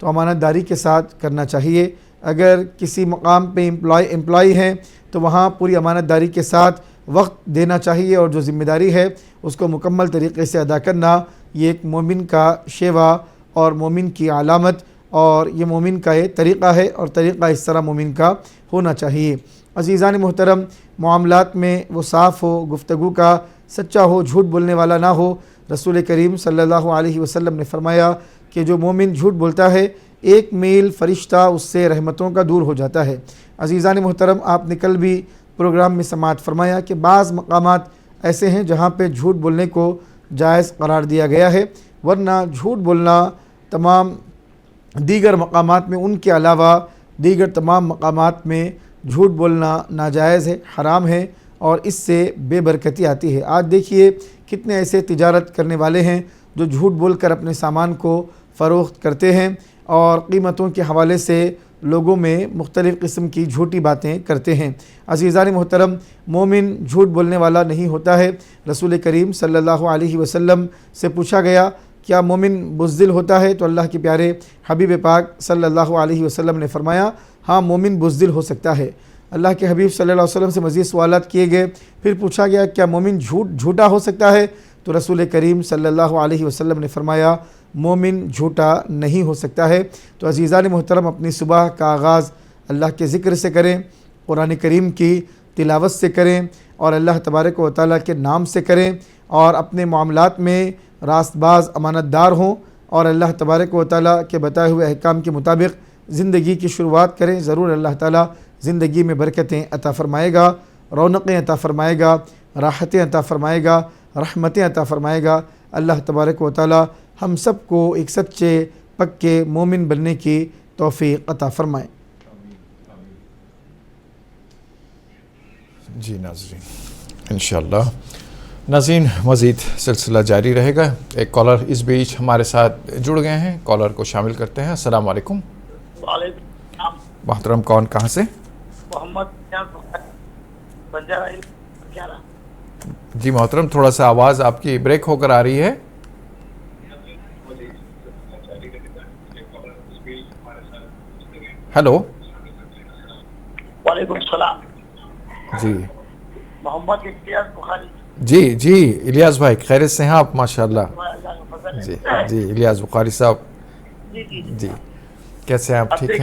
تو امانت داری کے ساتھ کرنا چاہیے. اگر کسی مقام پہ امپلائی ہیں تو وہاں پوری امانت داری کے ساتھ وقت دینا چاہیے اور جو ذمہ داری ہے اس کو مکمل طریقے سے ادا کرنا یہ ایک مومن کا شیوا اور مومن کی علامت اور یہ مومن کا یہ طریقہ ہے اور طریقہ اس طرح مومن کا ہونا چاہیے. عزیزان محترم، معاملات میں وہ صاف ہو، گفتگو کا سچا ہو، جھوٹ بولنے والا نہ ہو. رسول کریم صلی اللہ علیہ وسلم نے فرمایا کہ جو مومن جھوٹ بولتا ہے 1 میل فرشتہ اس سے رحمتوں کا دور ہو جاتا ہے. عزیزان محترم، آپ نے کل بھی پروگرام میں سماعت فرمایا کہ بعض مقامات ایسے ہیں جہاں پہ جھوٹ بولنے کو جائز قرار دیا گیا ہے، ورنہ جھوٹ بولنا تمام دیگر مقامات میں، ان کے علاوہ دیگر تمام مقامات میں جھوٹ بولنا ناجائز ہے، حرام ہے اور اس سے بے برکتی آتی ہے. آج دیکھیے کتنے ایسے تجارت کرنے والے ہیں جو جھوٹ بول کر اپنے سامان کو فروخت کرتے ہیں اور قیمتوں کے حوالے سے لوگوں میں مختلف قسم کی جھوٹی باتیں کرتے ہیں. عزیزان محترم، مومن جھوٹ بولنے والا نہیں ہوتا ہے. رسول کریم صلی اللہ علیہ وسلم سے پوچھا گیا کیا مومن بزدل ہوتا ہے؟ تو اللہ کے پیارے حبیب پاک صلی اللہ علیہ وسلم نے فرمایا ہاں مومن بزدل ہو سکتا ہے. اللہ کے حبیب صلی اللہ علیہ وسلم سے مزید سوالات کیے گئے. پھر پوچھا گیا کیا مومن جھوٹا ہو سکتا ہے؟ تو رسول کریم صلی اللہ علیہ وسلم نے فرمایا مومن جھوٹا نہیں ہو سکتا ہے. تو عزیزان محترم، اپنی صبح کا آغاز اللہ کے ذکر سے کریں، قرآن کریم کی تلاوت سے کریں اور اللہ تبارک و تعالیٰ کے نام سے کریں اور اپنے معاملات میں راست باز امانت دار ہوں اور اللہ تبارک و تعالیٰ کے بتائے ہوئے احکام کے مطابق زندگی کی شروعات کریں. ضرور اللہ تعالیٰ زندگی میں برکتیں عطا فرمائے گا، رونقیں عطا فرمائے گا، راحتیں عطا فرمائے گا، رحمتیں عطا فرمائے گا. اللہ تبارک و تعالیٰ ہم سب کو ایک سچے پکے مومن بننے کی توفیق عطا فرمائے. جی ناظرین، انشاءاللہ ناظرین مزید سلسلہ جاری رہے گا. ایک کالر اس بیچ ہمارے ساتھ جڑ گئے ہیں، کالر کو شامل کرتے ہیں. السلام علیکم. وعلیکم السلام. محترم کون، کہاں سے؟ محمد بنجارہ کیا؟ جی محترم، تھوڑا سا آواز آپ کی بریک ہو کر آ رہی ہے. ہیلو. وعلیکم السلام. جی محمد الیاس بخاری. جی الیاس بھائی خیریت سے ہیں آپ؟ ماشاءاللہ. جی الیاس بخاری صاحب. جی کیسے ہیں آپ؟ ٹھیک ہیں؟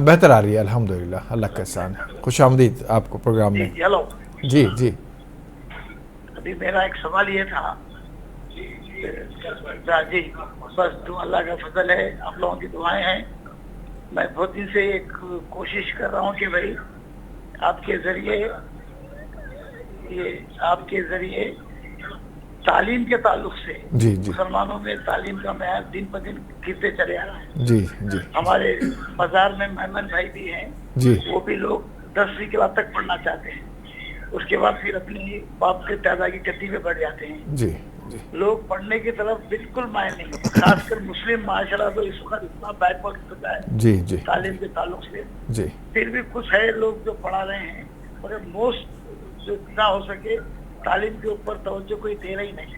بہتر آ رہی ہے الحمدللہ، اللہ کا احسان. خوش آمدید آپ کو پروگرام میں. ہیلو. جی ابھی میرا ایک سوال یہ تھا. جی بس اللہ کا فضل ہے، آپ لوگوں کی دعائیں ہیں. میں بہت دن سے ایک کوشش کر رہا ہوں کہ بھائی آپ کے ذریعے تعلیم کے تعلق سے جی مسلمانوں میں تعلیم کا معیار دن بہ دن گرتے چلے آ رہا ہے. جی ہمارے بازار میں مہمان بھائی بھی ہیں، جی وہ بھی لوگ 10ویں کلاس تک پڑھنا چاہتے ہیں، اس کے بعد پھر اپنی باپ کے دادا کی گدی پہ بڑھ جاتے ہیں. جی لوگ پڑھنے کی طرف بالکل مائل نہیں ہے. خاص کر مسلم معاشرہ تو اس وقت اتنا بیک ورڈ ہوتا ہے جی تعلیم کے تعلق سے. جی پھر بھی کچھ ہے لوگ جو پڑھا رہے ہیں، مگر موسٹ جو اتنا ہو سکے تعلیم کے اوپر توجہ کوئی دے رہی نہیں.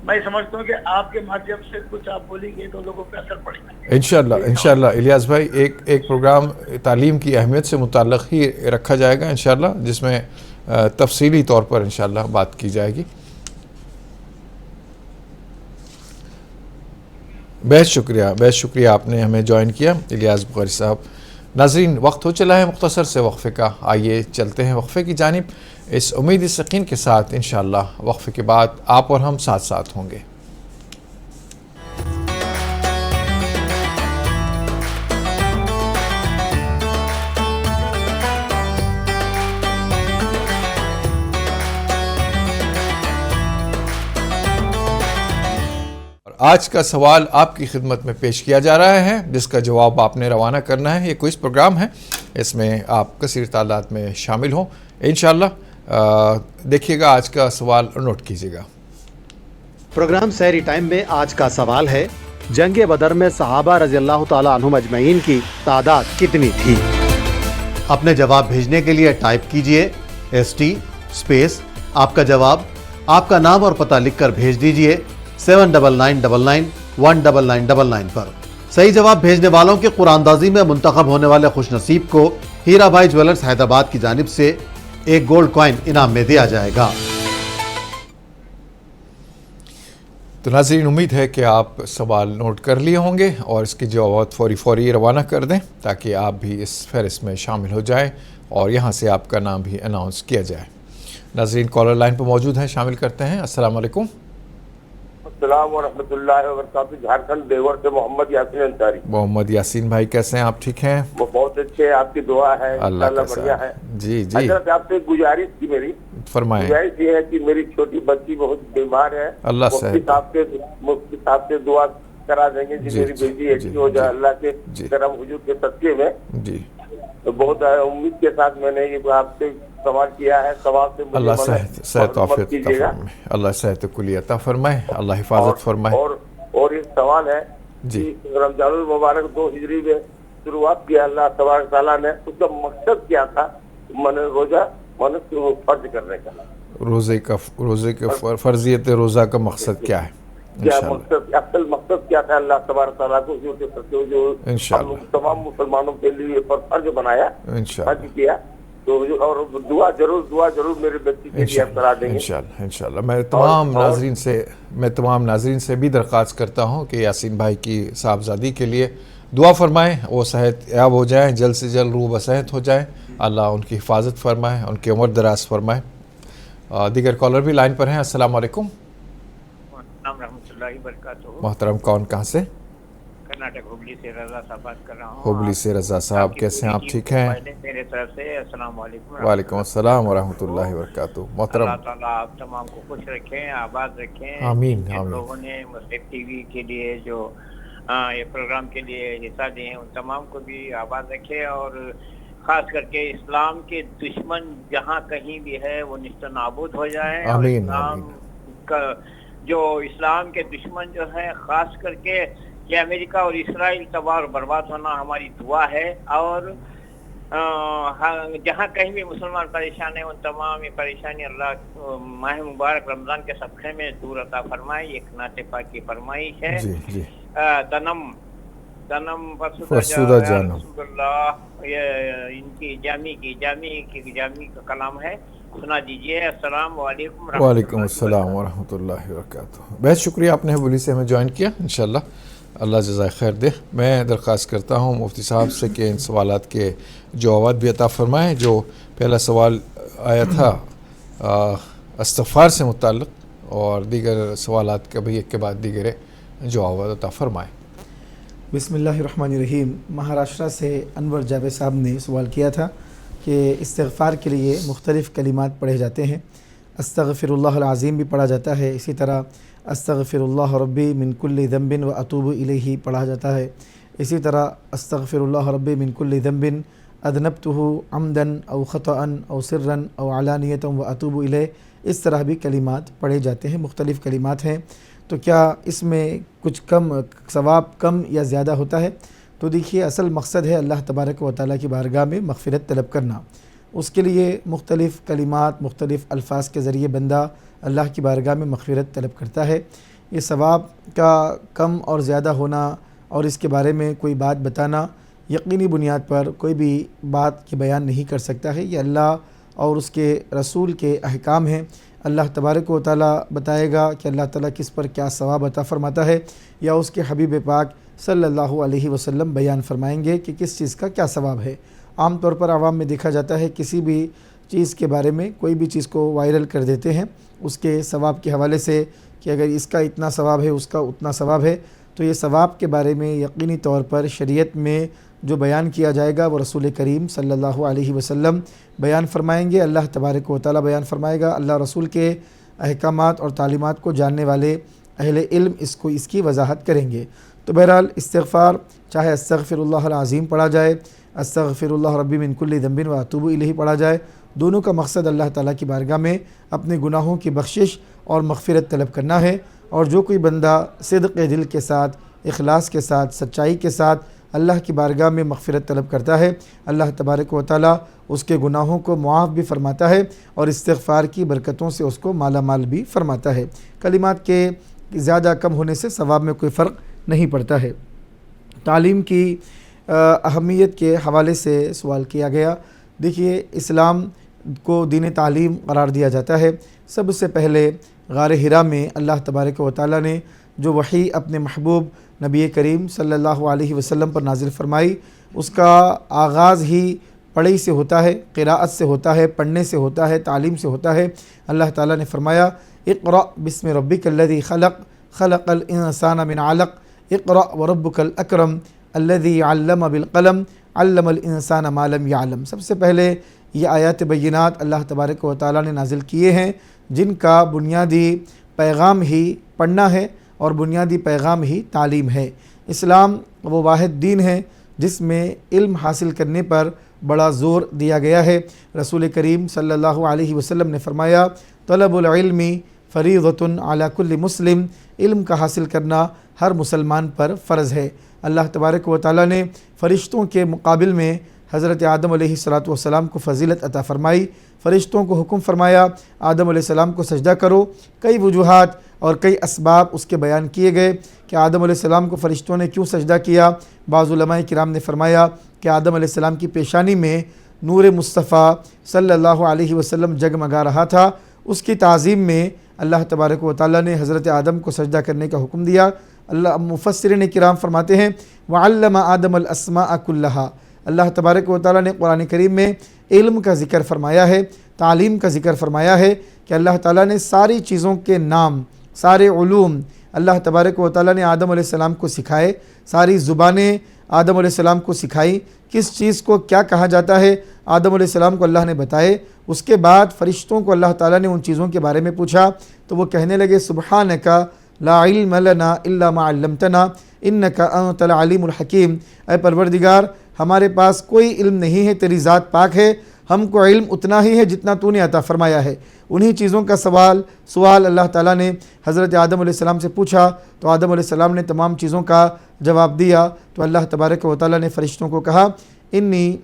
میں سمجھتا ہوں کہ آپ کے مادھیم سے کچھ آپ بولیں گے تو لوگوں پہ اثر پڑے گا. انشاءاللہ الیاس بھائی ایک پروگرام تعلیم کی اہمیت سے متعلق ہی رکھا جائے گا انشاءاللہ، جس میں تفصیلی طور پر انشاءاللہ بات کی جائے گی. بہت شکریہ آپ نے ہمیں جوائن کیا الیاس بخاری صاحب. ناظرین وقت ہو چلا ہے مختصر سے وقفے کا، آئیے چلتے ہیں وقفے کی جانب اس امید یقین کے ساتھ. انشاءاللہ وقفے کے بعد آپ اور ہم ساتھ ہوں گے. آج کا سوال آپ کی خدمت میں پیش کیا جا رہا ہے، جس کا جواب آپ نے روانہ کرنا ہے. یہ کوئز پروگرام ہے، اس میں آپ کثیر تعداد میں شامل ہوں انشاءاللہ. دیکھیے گا آج کا سوال اور نوٹ کیجیے گا. پروگرام سحری ٹائم میں آج کا سوال ہے جنگ بدر میں صحابہ رضی اللہ تعالیٰ عنہم اجمعین کی تعداد کتنی تھی؟ اپنے جواب بھیجنے کے لیے ٹائپ کیجئے ST اسپیس آپ کا جواب، آپ کا نام اور پتہ لکھ کر بھیج دیجئے 7999199999 پر. صحیح جواب بھیجنے والوں کے قرآندازی میں منتخب ہونے والے خوش نصیب کو ہیرا بھائی جویلرز حیدرآباد کی جانب سے ایک گولڈ کوائن انعام میں دیا جائے گا۔ تو ناظرین، امید ہے کہ آپ سوال نوٹ کر لیے ہوں گے اور اس کے جوابات فوری روانہ کر دیں تاکہ آپ بھی اس فہرست میں شامل ہو جائیں اور یہاں سے آپ کا نام بھی اناؤنس کیا جائے۔ ناظرین کالر لائن پر موجود ہیں، شامل کرتے ہیں۔ السلام علیکم۔ السلام ورحمۃ اللہ وبرکاتہ۔ جھارکھنڈ دیور سے محمد یاسین انصاری۔ محمد یاسین بھائی کیسے ہیں آپ؟ ٹھیک ہیں؟ وہ بہت اچھے ہیں، آپ کی دعا ہے، اللہ انشاءاللہ کا بڑھیا ہے۔ جی حضرت آپ سے ایک گزارش تھی میری، فرمائیں۔ گزارش یہ ہے کہ میری چھوٹی بچی بہت بیمار ہے، اللہ مفتی صاحب سے دعا کرا دیں گے کہ میری بیٹی اچھی ہو جائے اللہ کے کرم حضور کے صدقے میں۔ جی تو بہت امید کے ساتھ میں نے یہ آپ سے سوال کیا ہے، سوال سے اللہ صحت و عافیت عطا فرمائے، اللہ صحت کلی عطا فرمائے، اللہ حفاظت فرمائے۔ اور ایک سوال ہے جی، کہ رمضان المبارک 2 ہجری میں شروعات کیا اللہ تبارک تعالیٰ نے، اس کا مقصد کیا تھا روزہ فرض کرنے کا؟ روزے کے فرضیت روزہ کا مقصد کیا ہے؟ کیا مقصد، اصل مقصد کیا تھا اللہ تبارک تعالیٰ کو جو تمام مسلمانوں کے لیے فرض بنایا، فرض کیا؟ تو اور دعا ضرور میرے بچی کے لیے کرا دیں گے انشاءاللہ۔ میں تمام ناظرین سے بھی درخواست کرتا ہوں کہ یاسین بھائی کی صاحبزادی کے لیے دعا فرمائیں، وہ صحت یاب ہو جائیں، جلد سے جلد روح بصحت ہو جائیں، اللہ ان کی حفاظت فرمائے، ان کی عمر دراز فرمائے۔ دیگر کالر بھی لائن پر ہیں۔ السلام علیکم۔ السلام رحمۃ اللہ وبرکاتہ۔ محترم کون کہاں سے؟ کرناٹک ہبلی سے رضا صاحب بات کر رہا ہوں۔ ہبلی سے رضا صاحب، کیسے ہیں آپ؟ ٹھیک ہیں؟ میرے طرف سے السلام علیکم۔ وعلیکم السلام ورحمۃ اللہ وبرکاتہ۔ محترم اللہ تعالیٰ آپ تمام کو خوش رکھیں، آباد رکھیں۔ آمین جن آمین۔ لوگوں نے مسلم ٹی وی کے لیے جو یہ پروگرام کے لیے حصہ دیے ہیں ان تمام کو بھی آباد رکھے، اور خاص کر کے اسلام کے دشمن جہاں کہیں بھی ہے وہ نیست و نابود ہو جائیں۔ آمین اسلام کا جو اسلام کے دشمن جو ہے، خاص کر کے کہ امریکہ اور اسرائیل تباہ اور برباد ہونا ہماری دعا ہے، اور جہاں کہیں بھی مسلمان پریشان ہیں ان تمام یہ پریشانی اللہ ماہ مبارک رمضان کے صدقے میں دور عطا فرمائے۔ ایک نعت پاک کی فرمائش ہے، تنم فرسودہ جانم رسول اللہ، یہ ان کی جامی کا کلام ہے، سنا دیجئے۔ السلام علیکم۔ وعلیکم السلام ورحمۃ اللہ وبرکاتہ۔ بہت شکریہ آپ نے ہبلی سے ہمیں جوائن کیا، انشاءاللہ اللہ جزائے خیر دے۔ میں درخواست کرتا ہوں مفتی صاحب سے کہ ان سوالات کے جوابات بھی عطا فرمائیں۔ جو پہلا سوال آیا تھا استغفار سے متعلق، اور دیگر سوالات کا بھی ایک کے بعد دیگر جوابات عطا فرمائیں۔ بسم اللہ الرحمن الرحیم۔ مہاراشٹرا سے انور جاوید صاحب نے سوال کیا تھا کہ استغفار کے لیے مختلف کلمات پڑھے جاتے ہیں، استغفر اللہ العظیم بھی پڑھا جاتا ہے، اسی طرح استغفر اللہ ربی من کل ذنب و اتوب الیہ پڑھا جاتا ہے، اسی طرح استغفر اللہ ربی من کل ذنب اذنبتہ عمدا او خطأ او سرا او علانیۃ و اتوب الیہ، اس طرح بھی کلمات پڑھے جاتے ہیں، مختلف کلمات ہیں۔ تو کیا اس میں کچھ ثواب کم یا زیادہ ہوتا ہے؟ تو دیکھیے، اصل مقصد ہے اللہ تبارک و تعالیٰ کی بارگاہ میں مغفرت طلب کرنا۔ اس کے لیے مختلف کلمات، مختلف الفاظ کے ذریعے بندہ اللہ کی بارگاہ میں مغفرت طلب کرتا ہے۔ یہ ثواب کا کم اور زیادہ ہونا اور اس کے بارے میں کوئی بات بتانا یقینی بنیاد پر کوئی بھی بات کی بیان نہیں کر سکتا ہے۔ یہ اللہ اور اس کے رسول کے احکام ہیں۔ اللہ تبارک و تعالیٰ بتائے گا کہ اللہ تعالیٰ کس پر کیا ثواب عطا فرماتا ہے، یا اس کے حبیب پاک صلی اللہ علیہ وسلم بیان فرمائیں گے کہ کس چیز کا کیا ثواب ہے۔ عام طور پر عوام میں دیکھا جاتا ہے کسی بھی چیز کے بارے میں کوئی بھی چیز کو وائرل کر دیتے ہیں اس کے ثواب کے حوالے سے کہ اگر اس کا اتنا ثواب ہے، اس کا اتنا ثواب ہے۔ تو یہ ثواب کے بارے میں یقینی طور پر شریعت میں جو بیان کیا جائے گا وہ رسول کریم صلی اللہ علیہ وسلم بیان فرمائیں گے، اللہ تبارک و تعالیٰ بیان فرمائے گا، اللہ رسول کے احکامات اور تعلیمات کو جاننے والے اہل علم اس کی وضاحت کریں گے۔ تو بہرحال استغفار چاہے استغفر اللہ العظیم پڑھا جائے، استغفر اللہ ربی من کل ذنب و اتوب الیہ پڑھا جائے، دونوں کا مقصد اللہ تعالیٰ کی بارگاہ میں اپنے گناہوں کی بخشش اور مغفرت طلب کرنا ہے۔ اور جو کوئی بندہ صدق دل کے ساتھ، اخلاص کے ساتھ، سچائی کے ساتھ اللہ کی بارگاہ میں مغفرت طلب کرتا ہے، اللہ تبارک و تعالیٰ اس کے گناہوں کو معاف بھی فرماتا ہے اور استغفار کی برکتوں سے اس کو مالا مال بھی فرماتا ہے۔ کلمات کے زیادہ کم ہونے سے ثواب میں کوئی فرق نہیں پڑتا ہے۔ تعلیم کی اہمیت کے حوالے سے سوال کیا گیا۔ دیکھیے، اسلام کو دین تعلیم قرار دیا جاتا ہے۔ سب سے پہلے غار حرا میں اللہ تبارک و تعالیٰ نے جو وحی اپنے محبوب نبی کریم صلی اللہ علیہ وسلم پر نازل فرمائی، اس کا آغاز ہی پڑھائی سے ہوتا ہے، قراءت سے ہوتا ہے، پڑھنے سے ہوتا ہے، تعلیم سے ہوتا ہے۔ اللہ تعالیٰ نے فرمایا اقرأ بسم ربک الذی خلق خلق الانسان من علق اقرأ وربک الاکرم الذی علم بالقلم علم الانسان ما لم یعلم۔ سب سے پہلے یہ آیات بینات اللہ تبارک و تعالیٰ نے نازل کیے ہیں، جن کا بنیادی پیغام ہی پڑھنا ہے اور بنیادی پیغام ہی تعلیم ہے۔ اسلام وہ واحد دین ہے جس میں علم حاصل کرنے پر بڑا زور دیا گیا ہے۔ رسول کریم صلی اللہ علیہ وسلم نے فرمایا طلب العلم فریضۃ علی کل مسلم، علم کا حاصل کرنا ہر مسلمان پر فرض ہے۔ اللہ تبارک و تعالیٰ نے فرشتوں کے مقابل میں حضرت آدم علیہ السلام کو فضیلت عطا فرمائی۔ فرشتوں کو حکم فرمایا آدم علیہ السلام کو سجدہ کرو۔ کئی وجوہات اور کئی اسباب اس کے بیان کیے گئے کہ آدم علیہ السلام کو فرشتوں نے کیوں سجدہ کیا۔ بعض علماء کرام نے فرمایا کہ آدم علیہ السلام کی پیشانی میں نور مصطفیٰ صلی اللہ علیہ وسلم جگمگا رہا تھا، اس کی تعظیم میں اللہ تبارک و تعالیٰ نے حضرت آدم کو سجدہ کرنے کا حکم دیا۔ اللہ مفسرین کرام فرماتے ہیں وعلم آدم الاسماء کلہا، اللہ تبارک و تعالیٰ نے قرآن کریم میں علم کا ذکر فرمایا ہے، تعلیم کا ذکر فرمایا ہے کہ اللہ تعالیٰ نے ساری چیزوں کے نام، سارے علوم اللہ تبارک و تعالیٰ نے آدم علیہ السلام کو سکھائے، ساری زبانیں آدم علیہ السلام کو سکھائی، کس چیز کو کیا کہا جاتا ہے آدم علیہ السلام کو اللہ نے بتائے۔ اس کے بعد فرشتوں کو اللہ تعالیٰ نے ان چیزوں کے بارے میں پوچھا تو وہ کہنے لگے سبحانک لا علم لنا الا ما علمتنا انک انت العلیم الحکیم، اے پروردگار ہمارے پاس کوئی علم نہیں ہے، تیری ذات پاک ہے، ہم کو علم اتنا ہی ہے جتنا تو نے عطا فرمایا ہے۔ انہی چیزوں کا سوال اللہ تعالیٰ نے حضرت آدم علیہ السلام سے پوچھا تو آدم علیہ السلام نے تمام چیزوں کا جواب دیا۔ تو اللہ تبارک و تعالیٰ نے فرشتوں کو کہا انی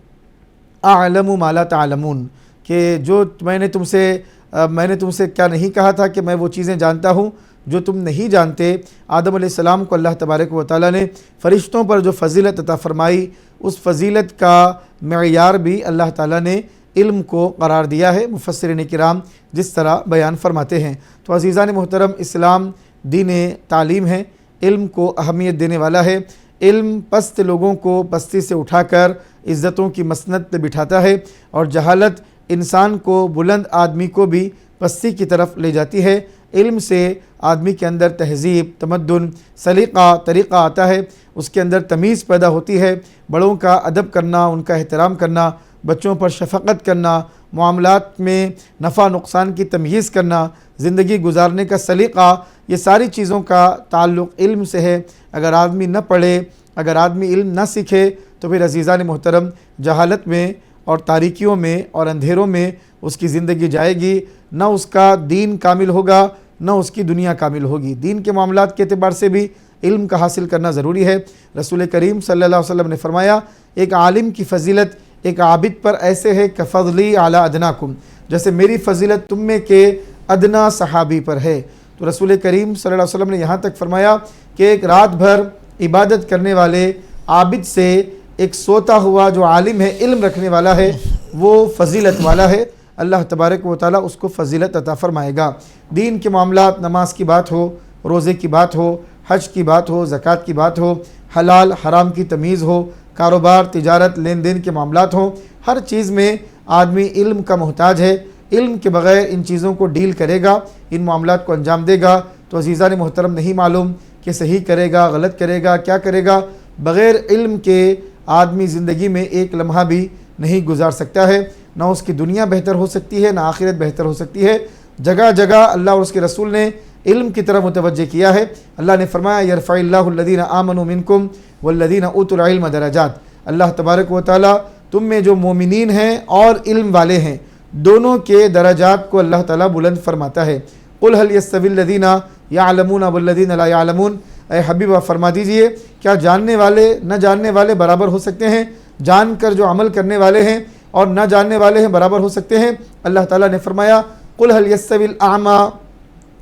اعلم ما لا تعلمون، کہ جو میں نے تم سے کیا نہیں کہا تھا کہ میں وہ چیزیں جانتا ہوں جو تم نہیں جانتے۔ آدم علیہ السلام کو اللہ تبارک و تعالیٰ نے فرشتوں پر جو فضیلت عطا فرمائی، اس فضیلت کا معیار بھی اللہ تعالیٰ نے علم کو قرار دیا ہے، مفسرین کرام جس طرح بیان فرماتے ہیں۔ تو عزیزان محترم، اسلام دین تعلیم ہے، علم کو اہمیت دینے والا ہے۔ علم پست لوگوں کو پستی سے اٹھا کر عزتوں کی مسند پہ بٹھاتا ہے، اور جہالت انسان کو، بلند آدمی کو بھی پستی کی طرف لے جاتی ہے۔ علم سے آدمی کے اندر تہذیب، تمدن، سلیقہ، طریقہ آتا ہے، اس کے اندر تمیز پیدا ہوتی ہے، بڑوں کا ادب کرنا، ان کا احترام کرنا، بچوں پر شفقت کرنا، معاملات میں نفع نقصان کی تمیز کرنا، زندگی گزارنے کا سلیقہ، یہ ساری چیزوں کا تعلق علم سے ہے۔ اگر آدمی نہ پڑھے، اگر آدمی علم نہ سیکھے تو پھر عزیزان محترم جہالت میں اور تاریکیوں میں اور اندھیروں میں اس کی زندگی جائے گی، نہ اس کا دین کامل ہوگا نہ اس کی دنیا کامل ہوگی۔ دین کے معاملات کے اعتبار سے بھی علم کا حاصل کرنا ضروری ہے۔ رسول کریم صلی اللہ علیہ وسلم نے فرمایا ایک عالم کی فضیلت ایک عابد پر ایسے ہے کہ فضلی اعلی ادناکم، جیسے میری فضیلت تم میں کے ادنا صحابی پر ہے۔ تو رسول کریم صلی اللہ علیہ وسلم نے یہاں تک فرمایا کہ ایک رات بھر عبادت کرنے والے عابد سے ایک سوتا ہوا جو عالم ہے، علم رکھنے والا ہے، وہ فضیلت والا ہے۔ اللہ تبارک و تعالیٰ اس کو فضیلت عطا فرمائے گا۔ دین کے معاملات، نماز کی بات ہو، روزے کی بات ہو، حج کی بات ہو، زکوٰۃ کی بات ہو، حلال حرام کی تمیز ہو، کاروبار، تجارت، لین دین کے معاملات ہوں، ہر چیز میں آدمی علم کا محتاج ہے۔ علم کے بغیر ان چیزوں کو ڈیل کرے گا، ان معاملات کو انجام دے گا تو عزیزان محترم نہیں معلوم کہ صحیح کرے گا، غلط کرے گا، کیا کرے گا۔ بغیر علم کے آدمی زندگی میں ایک لمحہ بھی نہیں گزار سکتا ہے، نہ اس کی دنیا بہتر ہو سکتی ہے، نہ آخرت بہتر ہو سکتی ہے۔ جگہ جگہ اللہ اور اس کے رسول نے علم کی طرف متوجہ کیا ہے۔ اللہ نے فرمایا یرفع اللہ الذین آمنوا منکم والذین اوتوا العلم درجات، اللہ تبارک و تعالیٰ تم میں جو مومنین ہیں اور علم والے ہیں دونوں کے درجات کو اللہ تعالیٰ بلند فرماتا ہے۔ قل هل يستوي الذین یعلمون والذین لا یعلمون، اے حبیبہ فرما دیجئے کیا جاننے والے نہ جاننے والے برابر ہو سکتے ہیں؟ جان کر جو عمل کرنے والے ہیں اور نہ جاننے والے ہیں برابر ہو سکتے ہیں؟ اللہ تعالیٰ نے فرمایا قل هل يستوي الاعمى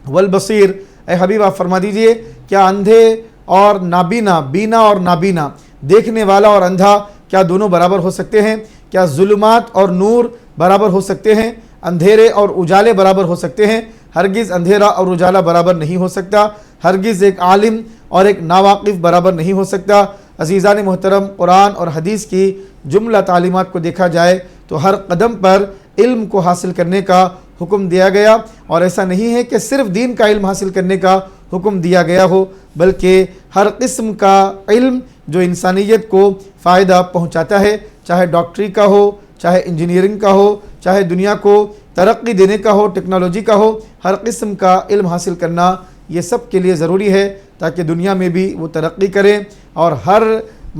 والبصیر، اے حبیبہ فرما دیجئے کیا اندھے اور نابینا، بینا اور نابینا، دیکھنے والا اور اندھا کیا دونوں برابر ہو سکتے ہیں؟ کیا ظلمات اور نور برابر ہو سکتے ہیں؟ اندھیرے اور اجالے برابر ہو سکتے ہیں؟ ہرگز اندھیرا اور اجالا برابر نہیں ہو سکتا، ہرگز ایک عالم اور ایک ناواقف برابر نہیں ہو سکتا۔ عزیزان محترم، قرآن اور حدیث کی جملہ تعلیمات کو دیکھا جائے تو ہر قدم پر علم کو حاصل کرنے کا حکم دیا گیا، اور ایسا نہیں ہے کہ صرف دین کا علم حاصل کرنے کا حکم دیا گیا ہو، بلکہ ہر قسم کا علم جو انسانیت کو فائدہ پہنچاتا ہے، چاہے ڈاکٹری کا ہو، چاہے انجینئرنگ کا ہو، چاہے دنیا کو ترقی دینے کا ہو، ٹیکنالوجی کا ہو، ہر قسم کا علم حاصل کرنا یہ سب کے لیے ضروری ہے تاکہ دنیا میں بھی وہ ترقی کریں اور ہر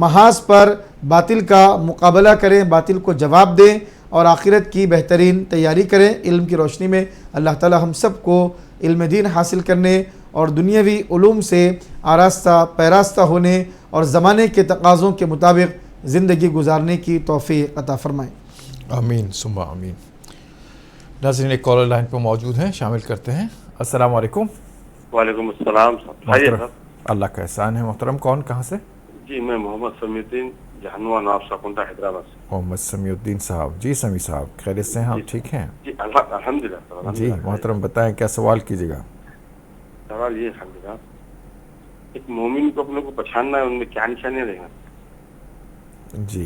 محاذ پر باطل کا مقابلہ کریں، باطل کو جواب دیں اور آخرت کی بہترین تیاری کریں۔ علم کی روشنی میں اللہ تعالی ہم سب کو علم دین حاصل کرنے اور دنیاوی علوم سے آراستہ پیراستہ ہونے اور زمانے کے تقاضوں کے مطابق زندگی گزارنے کی توفیق عطا فرمائے۔ آمین ثم آمین۔ ناظرین، ایک کالر لائن پر موجود ہیں، شامل کرتے ہیں۔ السلام علیکم۔ وعلیکم السلام صاحب۔ اللہ کا احسان ہے محترم، کون کہاں سے؟ جی میں محمد سمیع الدین جہنوا نافسا کنٹا حیدرآباد سے۔ محمد سمیع الدین صاحب، جی سمیع صاحب خیریت سے ہیں آپ؟ ٹھیک ہیں جی الحمدللہ۔ جی محترم بتائیں کیا سوال کیجیے گا؟ سوال یہ الحمدللہ، ایک مومن کو اپنے کو پہچاننا ہے، ان میں کیا نشانیاں رہیں گا؟ جی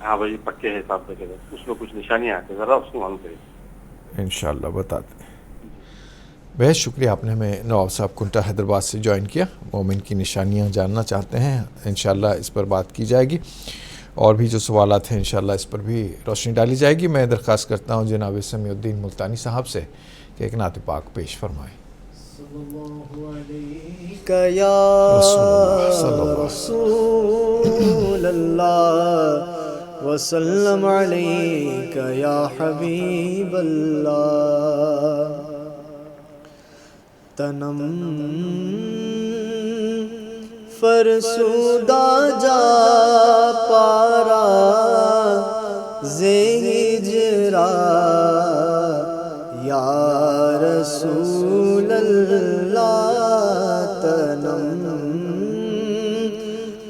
ہاں بھائی پکے ہے صاحب، اس میں کچھ نشانیاں آتے ذرا اس کو معلوم کریں انشاءاللہ بتاتے ہیں۔ بہت شکریہ، آپ نے ہمیں نواب صاحب کنٹا حیدرآباد سے جوائن کیا۔ مومن کی نشانیاں جاننا چاہتے ہیں، انشاءاللہ اس پر بات کی جائے گی، اور بھی جو سوالات ہیں انشاءاللہ اس پر بھی روشنی ڈالی جائے گی۔ میں درخواست کرتا ہوں جناب سمیع الدین ملتانی صاحب سے کہ ایک نعت پاک پیش فرمائیں۔ یا رسول اللہ وسلم علیک یا حبیب اللہ، تنم فرسودہ جا پارا زہجرا یا رسول اللہ، تنم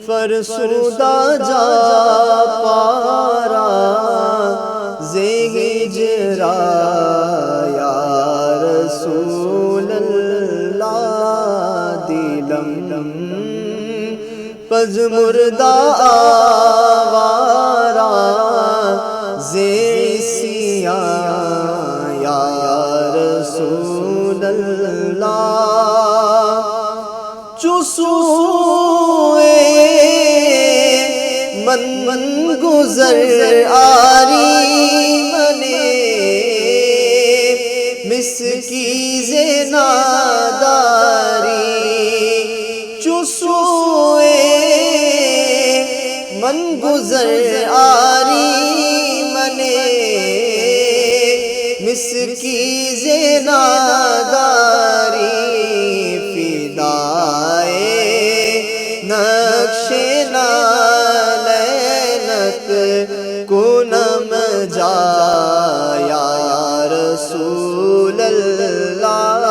فرسودہ جا پارا زہجرا یا رسول اللہ، دلم پز مردہ آوارا زیسیاں یا رسول اللہ، چسوئے من گزر آری منے مسکیز ناداری، چسوئے من گزر آری منے مسکیز ناداری، فدائے نقش نالینت کنم جا یا رسول اللہ،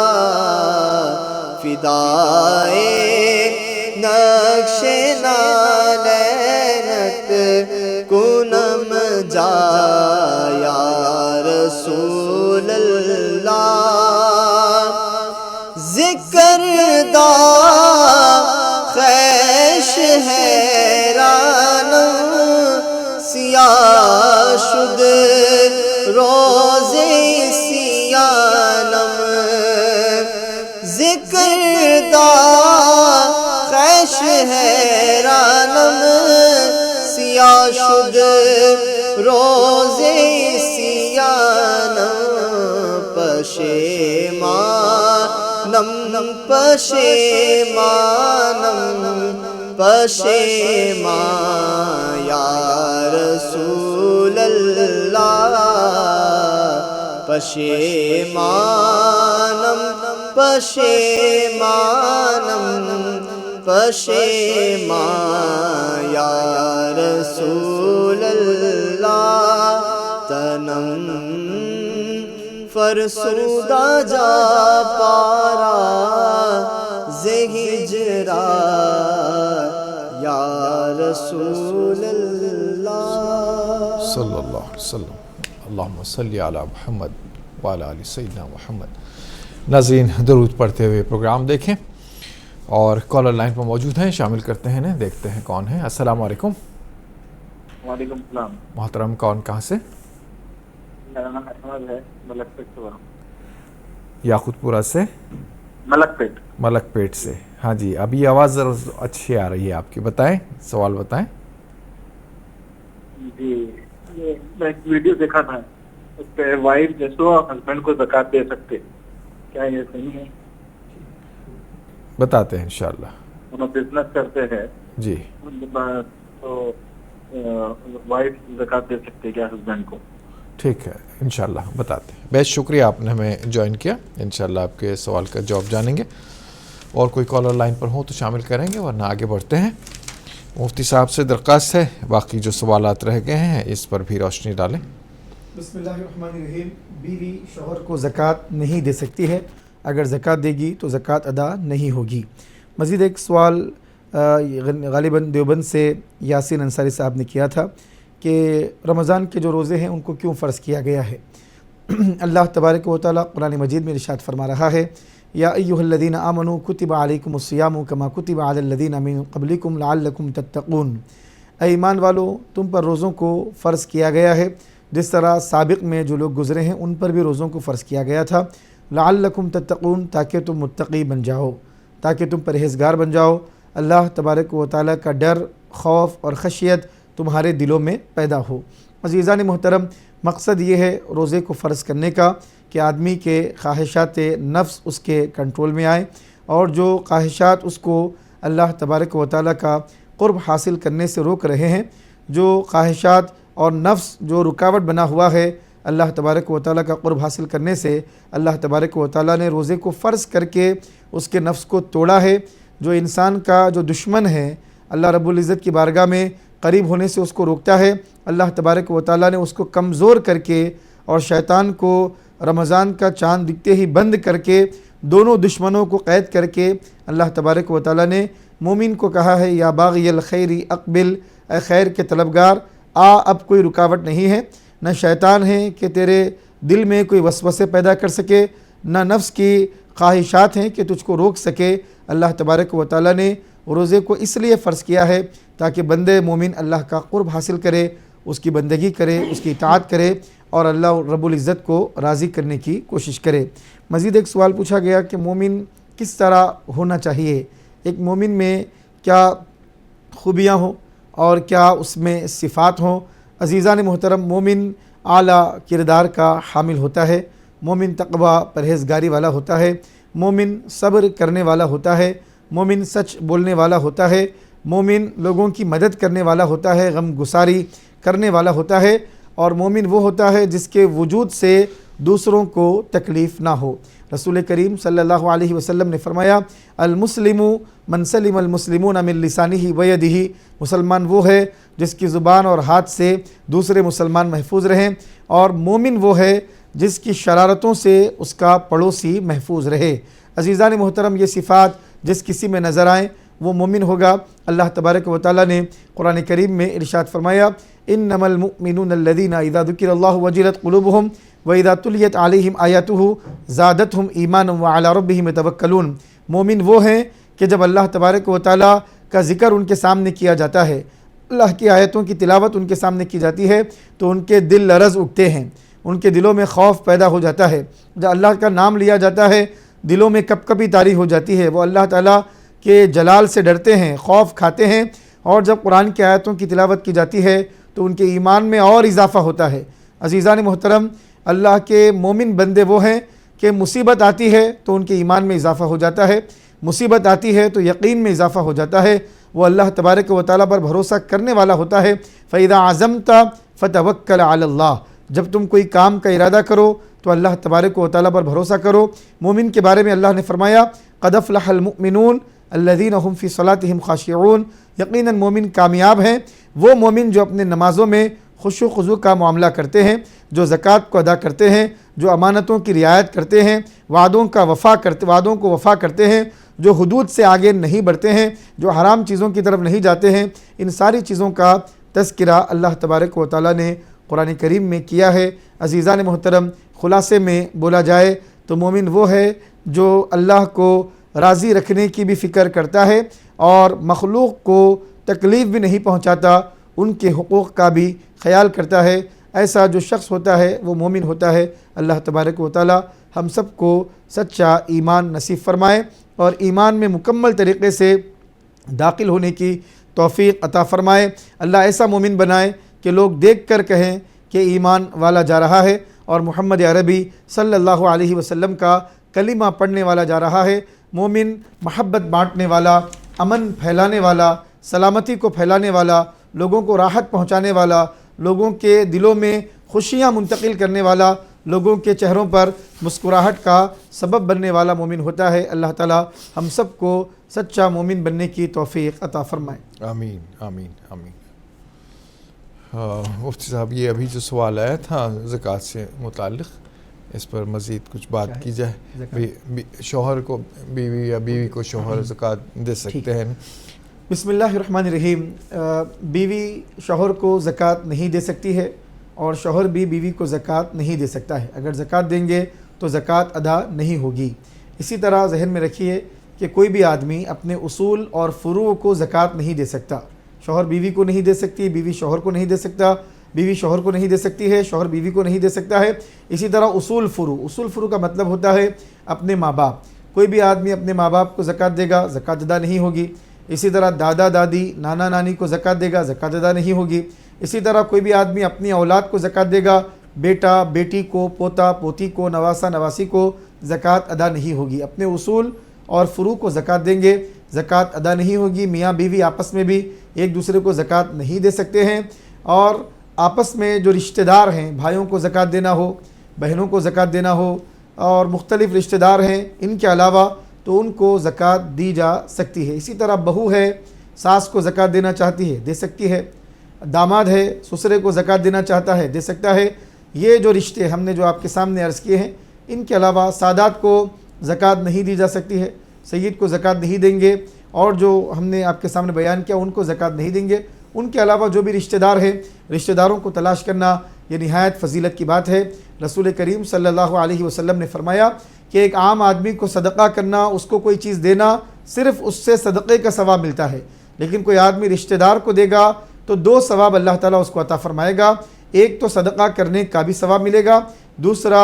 فدائے نقش نالینت کنم جا یا رسول اللہ، ذکر دا خیش حیرانم سیاہ شد روزے سیانم، ذکر دا خیش حیرانم سیاہ شد روزے سیانم، پشیمانم پشیمانم پشیمان یا رسول اللہ، پشیمانم پشیمانم پشیمان یا رسول اللہ، تنم فرسودہ جا پارا زہی ہجرا یا رسول اللہ صلی اللہ علیہ وسلم. اللہم صلی علی محمد وعلی آل سیدنا محمد. ناظرین درود پڑھتے ہوئے پروگرام دیکھیں اور کالر لائن پر موجود ہیں، شامل کرتے ہیں، دیکھتے ہیں کون ہیں. السلام علیکم. وعلیکم السلام. محترم کون کہاں سے؟ میرا نام احمد ہے، ملک پیٹ سے. یاقوت پورہ سے؟ ملک پیٹ سے. ہاں جی، ابھی آواز ذرا اچھی آ رہی ہے آپ کی. بتائیں، سوال بتائیں. جی، میں ایک ویڈیو دیکھا تھا، اس پہ وائف جیسو ہسبینڈ کو زکوٰۃ دے سکتے، کیا یہ صحیح ہے؟ بتاتے ہیں انشاءاللہ. انہوں بزنس کرتے ہیں جی، تو وائف زکوٰۃ دے سکتے کیا ہسبینڈ کو؟ ٹھیک ہے، انشاءاللہ بتاتے ہیں. بہت شکریہ آپ نے ہمیں جوائن کیا. انشاءاللہ آپ کے سوال کا جواب جانیں گے. اور کوئی کالر لائن پر ہو تو شامل کریں گے، ورنہ آگے بڑھتے ہیں. مفتی صاحب سے درخواست ہے باقی جو سوالات رہ گئے ہیں اس پر بھی روشنی ڈالیں. بسم اللہ الرحمن الرحیم. بیوی شوہر کو زکوٰۃ نہیں دے سکتی ہے، اگر زکوٰۃ دے گی تو زکوٰۃ ادا نہیں ہوگی. مزید ایک سوال غالباً دیوبند سے یاسین انصاری صاحب نے کیا تھا کہ رمضان کے جو روزے ہیں ان کو کیوں فرض کیا گیا ہے. اللہ تبارک و تعالیٰ قرآن مجید میں ارشاد فرما رہا ہے، یا ایھا الذین آمنوا کتب علیکم الصیام کما کتب علی الذین من قبلکم لعلکم تتقون. اے ایمان والو، تم پر روزوں کو فرض کیا گیا ہے جس طرح سابق میں جو لوگ گزرے ہیں ان پر بھی روزوں کو فرض کیا گیا تھا. لعلکم تتقون، تاکہ تم متقی بن جاؤ، تاکہ تم پرہیزگار بن جاؤ. اللہ تبارک و تعالیٰ کا ڈر، خوف اور خشیت تمہارے دلوں میں پیدا ہو. عزیزان محترم، مقصد یہ ہے روزے کو فرض کرنے کا کہ آدمی کے خواہشات نفس اس کے کنٹرول میں آئے، اور جو خواہشات اس کو اللہ تبارک و تعالیٰ کا قرب حاصل کرنے سے روک رہے ہیں، جو خواہشات اور نفس جو رکاوٹ بنا ہوا ہے اللہ تبارک و تعالیٰ کا قرب حاصل کرنے سے، اللہ تبارک و تعالیٰ نے روزے کو فرض کر کے اس کے نفس کو توڑا ہے. جو انسان کا جو دشمن ہے، اللہ رب العزت کی بارگاہ میں قریب ہونے سے اس کو روکتا ہے، اللہ تبارک و تعالیٰ نے اس کو کمزور کر کے اور شیطان کو رمضان کا چاند دکھتے ہی بند کر کے دونوں دشمنوں کو قید کر کے اللہ تبارک و تعالیٰ نے مومن کو کہا ہے، یا باغی الخیر اقبل، اے خیر کے طلبگار آ، اب کوئی رکاوٹ نہیں ہے، نہ شیطان ہے کہ تیرے دل میں کوئی وسوسے پیدا کر سکے، نہ نفس کی خواہشات ہیں کہ تجھ کو روک سکے. اللہ تبارک و تعالیٰ نے روزے کو اس لیے فرض کیا ہے تاکہ بندے مومن اللہ کا قرب حاصل کرے، اس کی بندگی کرے، اس کی اطاعت کرے اور اللہ رب العزت کو راضی کرنے کی کوشش کرے. مزید ایک سوال پوچھا گیا کہ مومن کس طرح ہونا چاہیے، ایک مومن میں کیا خوبیاں ہوں اور کیا اس میں صفات ہوں. عزیزان محترم، مومن اعلیٰ کردار کا حامل ہوتا ہے، مومن تقوی پرہیزگاری والا ہوتا ہے، مومن صبر کرنے والا ہوتا ہے، مومن سچ بولنے والا ہوتا ہے، مومن لوگوں کی مدد کرنے والا ہوتا ہے، غم گساری کرنے والا ہوتا ہے، اور مومن وہ ہوتا ہے جس کے وجود سے دوسروں کو تکلیف نہ ہو. رسول کریم صلی اللہ علیہ وسلم نے فرمایا، المسلم من سلم المسلمون من لسانہ ویدہ، مسلمان وہ ہے جس کی زبان اور ہاتھ سے دوسرے مسلمان محفوظ رہیں، اور مومن وہ ہے جس کی شرارتوں سے اس کا پڑوسی محفوظ رہے. عزیزان محترم، یہ صفات جس کسی میں نظر آئیں وہ مومن ہوگا. اللہ تبارک و تعالیٰ نے قرآن کریم میں ارشاد فرمایا، انما المؤمنون الذین اذا ذکر اللہ وجلت قلوبہم واذا تلیت علیہم آیاتہ زادتہم ایمانا وعلی ربہم یتوکلون. مومن وہ ہیں کہ جب اللہ تبارک و تعالیٰ کا ذکر ان کے سامنے کیا جاتا ہے، اللہ کی آیتوں کی تلاوت ان کے سامنے کی جاتی ہے تو ان کے دل لرز اٹھتے ہیں، ان کے دلوں میں خوف پیدا ہو جاتا ہے. جب اللہ کا نام لیا جاتا ہے دلوں میں کپ کپی طاری ہو جاتی ہے، وہ اللہ تعالیٰ کے جلال سے ڈرتے ہیں، خوف کھاتے ہیں، اور جب قرآن کی آیتوں کی تلاوت کی جاتی ہے تو ان کے ایمان میں اور اضافہ ہوتا ہے. عزیزان محترم، اللہ کے مومن بندے وہ ہیں کہ مصیبت آتی ہے تو ان کے ایمان میں اضافہ ہو جاتا ہے، مصیبت آتی ہے تو یقین میں اضافہ ہو جاتا ہے، وہ اللہ تبارک و تعالیٰ پر بھروسہ کرنے والا ہوتا ہے. فَإِذَا عَزَمْتَ فَتَوَكَّلْ عَلَى اللَّهِ، جب تم کوئی کام کا ارادہ کرو تو اللہ تبارک و تعالیٰ پر بھروسہ کرو. مومن کے بارے میں اللہ نے فرمایا، قَدْ أَفْلَحَ الْمُؤْمِنُونَ الَّذِينَ هُمْ فِي صَلَاتِهِمْ خَاشِعُونَ، یقیناً مومن کامیاب ہیں وہ مومن جو اپنے نمازوں میں خشوع و خضوع کا معاملہ کرتے ہیں، جو زکوٰۃ کو ادا کرتے ہیں، جو امانتوں کی رعایت کرتے ہیں، وعدوں کو وفا کرتے ہیں، جو حدود سے آگے نہیں بڑھتے ہیں، جو حرام چیزوں کی طرف نہیں جاتے ہیں، ان ساری چیزوں کا تذکرہ اللہ تبارک و تعالیٰ نے قرآن کریم میں کیا ہے۔ عزیزان محترم، خلاصے میں بولا جائے تو مومن وہ ہے جو اللہ کو راضی رکھنے کی بھی فکر کرتا ہے اور مخلوق کو تکلیف بھی نہیں پہنچاتا، ان کے حقوق کا بھی خیال کرتا ہے۔ ایسا جو شخص ہوتا ہے وہ مومن ہوتا ہے۔ اللہ تبارک و تعالی ہم سب کو سچا ایمان نصیب فرمائے اور ایمان میں مکمل طریقے سے داخل ہونے کی توفیق عطا فرمائے۔ اللہ ایسا مومن بنائے کہ لوگ دیکھ کر کہیں کہ ایمان والا جا رہا ہے اور محمد عربی صلی اللہ علیہ وسلم کا کلمہ پڑھنے والا جا رہا ہے۔ مومن محبت بانٹنے والا، امن پھیلانے والا، سلامتی کو پھیلانے والا، لوگوں کو راحت پہنچانے والا، لوگوں کے دلوں میں خوشیاں منتقل کرنے والا، لوگوں کے چہروں پر مسکراہٹ کا سبب بننے والا مومن ہوتا ہے۔ اللہ تعالی ہم سب کو سچا مومن بننے کی توفیق عطا فرمائے۔ آمین آمین آمین۔ مفتی صاحب، یہ ابھی جو سوال آیا تھا زکوٰۃ سے متعلق، اس پر مزید کچھ بات کی جائے۔ شوہر کو بیوی یا بیوی کو شوہر زکوٰۃ دے سکتے ہیں؟ بسم اللہ الرحمن الرحیم۔ بیوی شوہر کو زکوٰۃ نہیں دے سکتی ہے اور شوہر بھی بیوی کو زکوٰۃ نہیں دے سکتا ہے۔ اگر زکوٰۃ دیں گے تو زکوٰۃ ادا نہیں ہوگی۔ اسی طرح ذہن میں رکھیے کہ کوئی بھی آدمی اپنے اصول اور فروع کو زکوٰۃ نہیں دے سکتا۔ شوہر بیوی کو نہیں دے سکتی، بیوی شوہر کو نہیں دے سکتا، بیوی شوہر کو نہیں دے سکتی ہے، شوہر بیوی کو نہیں دے سکتا ہے۔ اسی طرح اصول فروع کا مطلب ہوتا ہے اپنے ماں باپ۔ کوئی بھی آدمی اپنے ماں باپ کو زکوٰۃ دے گا، زکوٰۃ ادا نہیں ہوگی۔ اسی طرح دادا دادی، نانا نانی کو زکوٰۃ دے گا، زکوٰۃ ادا نہیں ہوگی۔ اسی طرح کوئی بھی آدمی اپنی اولاد کو زکوٰۃ دے گا، بیٹا بیٹی کو، پوتا پوتی کو، نواسا نواسی کو زکوٰۃ ادا نہیں ہوگی۔ اپنے اصول اور فروع کو زکوٰۃ دیں گے، زکوٰۃ ادا نہیں ہوگی۔ میاں بیوی آپس میں بھی ایک دوسرے کو زکوٰۃ نہیں دے سکتے ہیں، اور آپس میں جو رشتہ دار ہیں، بھائیوں کو زکوٰۃ دینا ہو، بہنوں کو زکوٰۃ دینا ہو، اور مختلف رشتہ دار ہیں ان کے علاوہ، تو ان کو زکوٰۃ دی جا سکتی ہے۔ اسی طرح بہو ہے، ساس کو زکوٰۃ دینا چاہتی ہے، دے سکتی ہے۔ داماد ہے، سسرے کو زکوٰۃ دینا چاہتا ہے، دے سکتا ہے۔ یہ جو رشتے ہم نے جو آپ کے سامنے عرض کیے ہیں، ان کے علاوہ سادات کو زکوٰۃ نہیں دی جا سکتی ہے، سید کو زکوٰۃ نہیں دیں گے، اور جو ہم نے آپ کے سامنے بیان کیا ان کو زکوٰۃ نہیں دیں گے۔ ان کے علاوہ جو بھی رشتہ دار ہیں، رشتہ داروں کو تلاش کرنا یہ نہایت فضیلت کی بات ہے۔ رسول کریم صلی اللہ علیہ وسلم نے فرمایا کہ ایک عام آدمی کو صدقہ کرنا، اس کو کوئی چیز دینا، صرف اس سے صدقے کا ثواب ملتا ہے، لیکن کوئی آدمی رشتہ دار کو دے گا تو 2 ثواب اللہ تعالیٰ اس کو عطا فرمائے گا۔ ایک تو صدقہ کرنے کا بھی ثواب ملے گا، دوسرا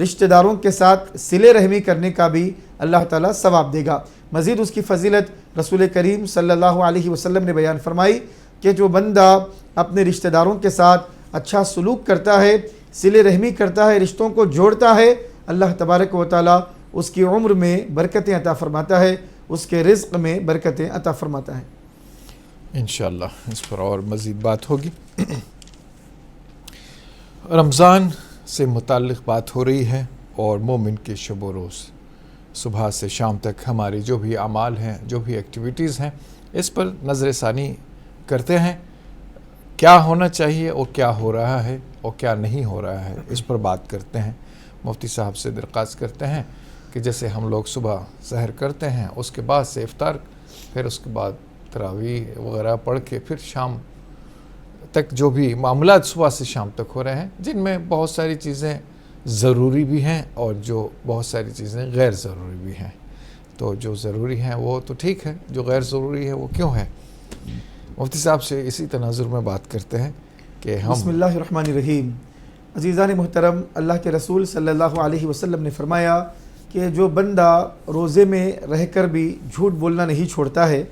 رشتہ داروں کے ساتھ صلہ رحمی کرنے کا بھی اللہ تعالیٰ ثواب دے گا۔ مزید اس کی فضیلت رسول کریم صلی اللہ علیہ وسلم نے بیان فرمائی کہ جو بندہ اپنے رشتہ داروں کے ساتھ اچھا سلوک کرتا ہے، صلہ رحمی کرتا ہے، رشتوں کو جوڑتا ہے، اللہ تبارک و تعالیٰ اس کی عمر میں برکتیں عطا فرماتا ہے، اس کے رزق میں برکتیں عطا فرماتا ہے۔ انشاءاللہ اس پر اور مزید بات ہوگی۔ رمضان سے متعلق بات ہو رہی ہے، اور مومن کے شب و روز، صبح سے شام تک ہماری جو بھی اعمال ہیں، جو بھی ایکٹیویٹیز ہیں، اس پر نظر ثانی کرتے ہیں، کیا ہونا چاہیے اور کیا ہو رہا ہے اور کیا نہیں ہو رہا ہے، اس پر بات کرتے ہیں۔ مفتی صاحب سے درخواست کرتے ہیں کہ جیسے ہم لوگ صبح سحر کرتے ہیں، اس کے بعد سے افطار، پھر اس کے بعد تراویح وغیرہ پڑھ کے پھر شام تک جو بھی معاملات صبح سے شام تک ہو رہے ہیں، جن میں بہت ساری چیزیں ضروری بھی ہیں اور جو بہت ساری چیزیں غیر ضروری بھی ہیں، تو جو ضروری ہیں وہ تو ٹھیک ہے، جو غیر ضروری ہے وہ کیوں ہے؟ مفتی صاحب سے اسی تناظر میں بات کرتے ہیں کہ ہم بسم اللہ الرحمن الرحیم۔ عزیزان محترم، اللہ کے رسول صلی اللہ علیہ وسلم نے فرمایا کہ جو بندہ روزے میں رہ کر بھی جھوٹ بولنا نہیں چھوڑتا ہے،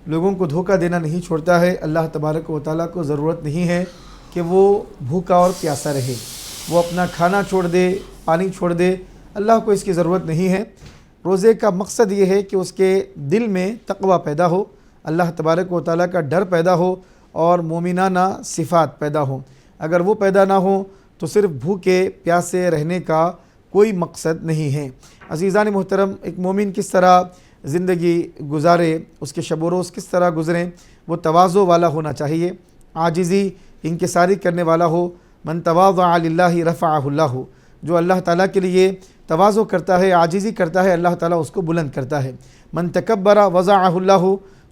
لوگوں کو دھوکہ دینا نہیں چھوڑتا ہے، اللہ تبارک و تعالیٰ کو ضرورت نہیں ہے کہ وہ بھوکا اور پیاسا رہے، وہ اپنا کھانا چھوڑ دے، پانی چھوڑ دے، اللہ کو اس کی ضرورت نہیں ہے۔ روزے کا مقصد یہ ہے کہ اس کے دل میں تقوی پیدا ہو، اللہ تبارک و تعالیٰ کا ڈر پیدا ہو، اور مومنانہ صفات پیدا ہوں۔ اگر وہ پیدا نہ ہوں تو صرف بھوکے پیاسے رہنے کا کوئی مقصد نہیں ہے۔ عزیزان محترم، ایک مومن کس طرح زندگی گزارے، اس کے شب و روز کس طرح گزریں، وہ تواضع والا ہونا چاہیے، عاجزی انکساری کرنے والا ہو۔ من تواضع للہ رفعہ اللہ، جو اللہ تعالیٰ کے لیے تواضع کرتا ہے، عاجزی کرتا ہے، اللہ تعالیٰ اس کو بلند کرتا ہے۔ من تکبر وضعہ اللہ،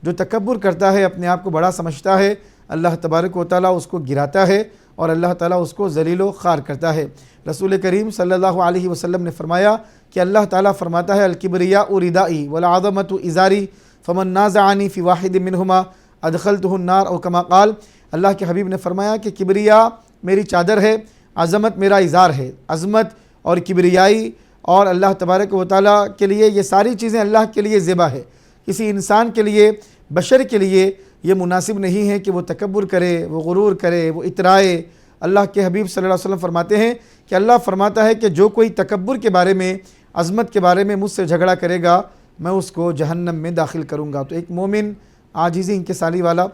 جو تکبر کرتا ہے، اپنے آپ کو بڑا سمجھتا ہے، اللہ تبارک و تعالیٰ اس کو گراتا ہے اور اللہ تعالیٰ اس کو ذلیل و خوار کرتا ہے۔ رسول کریم صلی اللہ علیہ وسلم نے فرمایا کہ اللہ تعالیٰ فرماتا ہے الکبریاء ردائی والعظمۃ ازاری فمن نازعنی فی واحد منہما ادخلتہ النار، او کما قال، اللہ کے حبیب نے فرمایا کہ کبریا میری چادر ہے، عظمت میرا ازار ہے۔ عظمت اور کبریائی اور اللہ تبارک و تعالیٰ کے لیے یہ ساری چیزیں اللہ کے لیے زیبا ہے۔ کسی انسان کے لیے، بشر کے لیے یہ مناسب نہیں ہے کہ وہ تکبر کرے، وہ غرور کرے، وہ اترائے۔ اللہ کے حبیب صلی اللہ علیہ وسلم فرماتے ہیں کہ اللہ فرماتا ہے کہ جو کوئی تکبر کے بارے میں، عظمت کے بارے میں مجھ سے جھگڑا کرے گا، میں اس کو جہنم میں داخل کروں گا۔ تو ایک مومن عاجزی انکساری والا،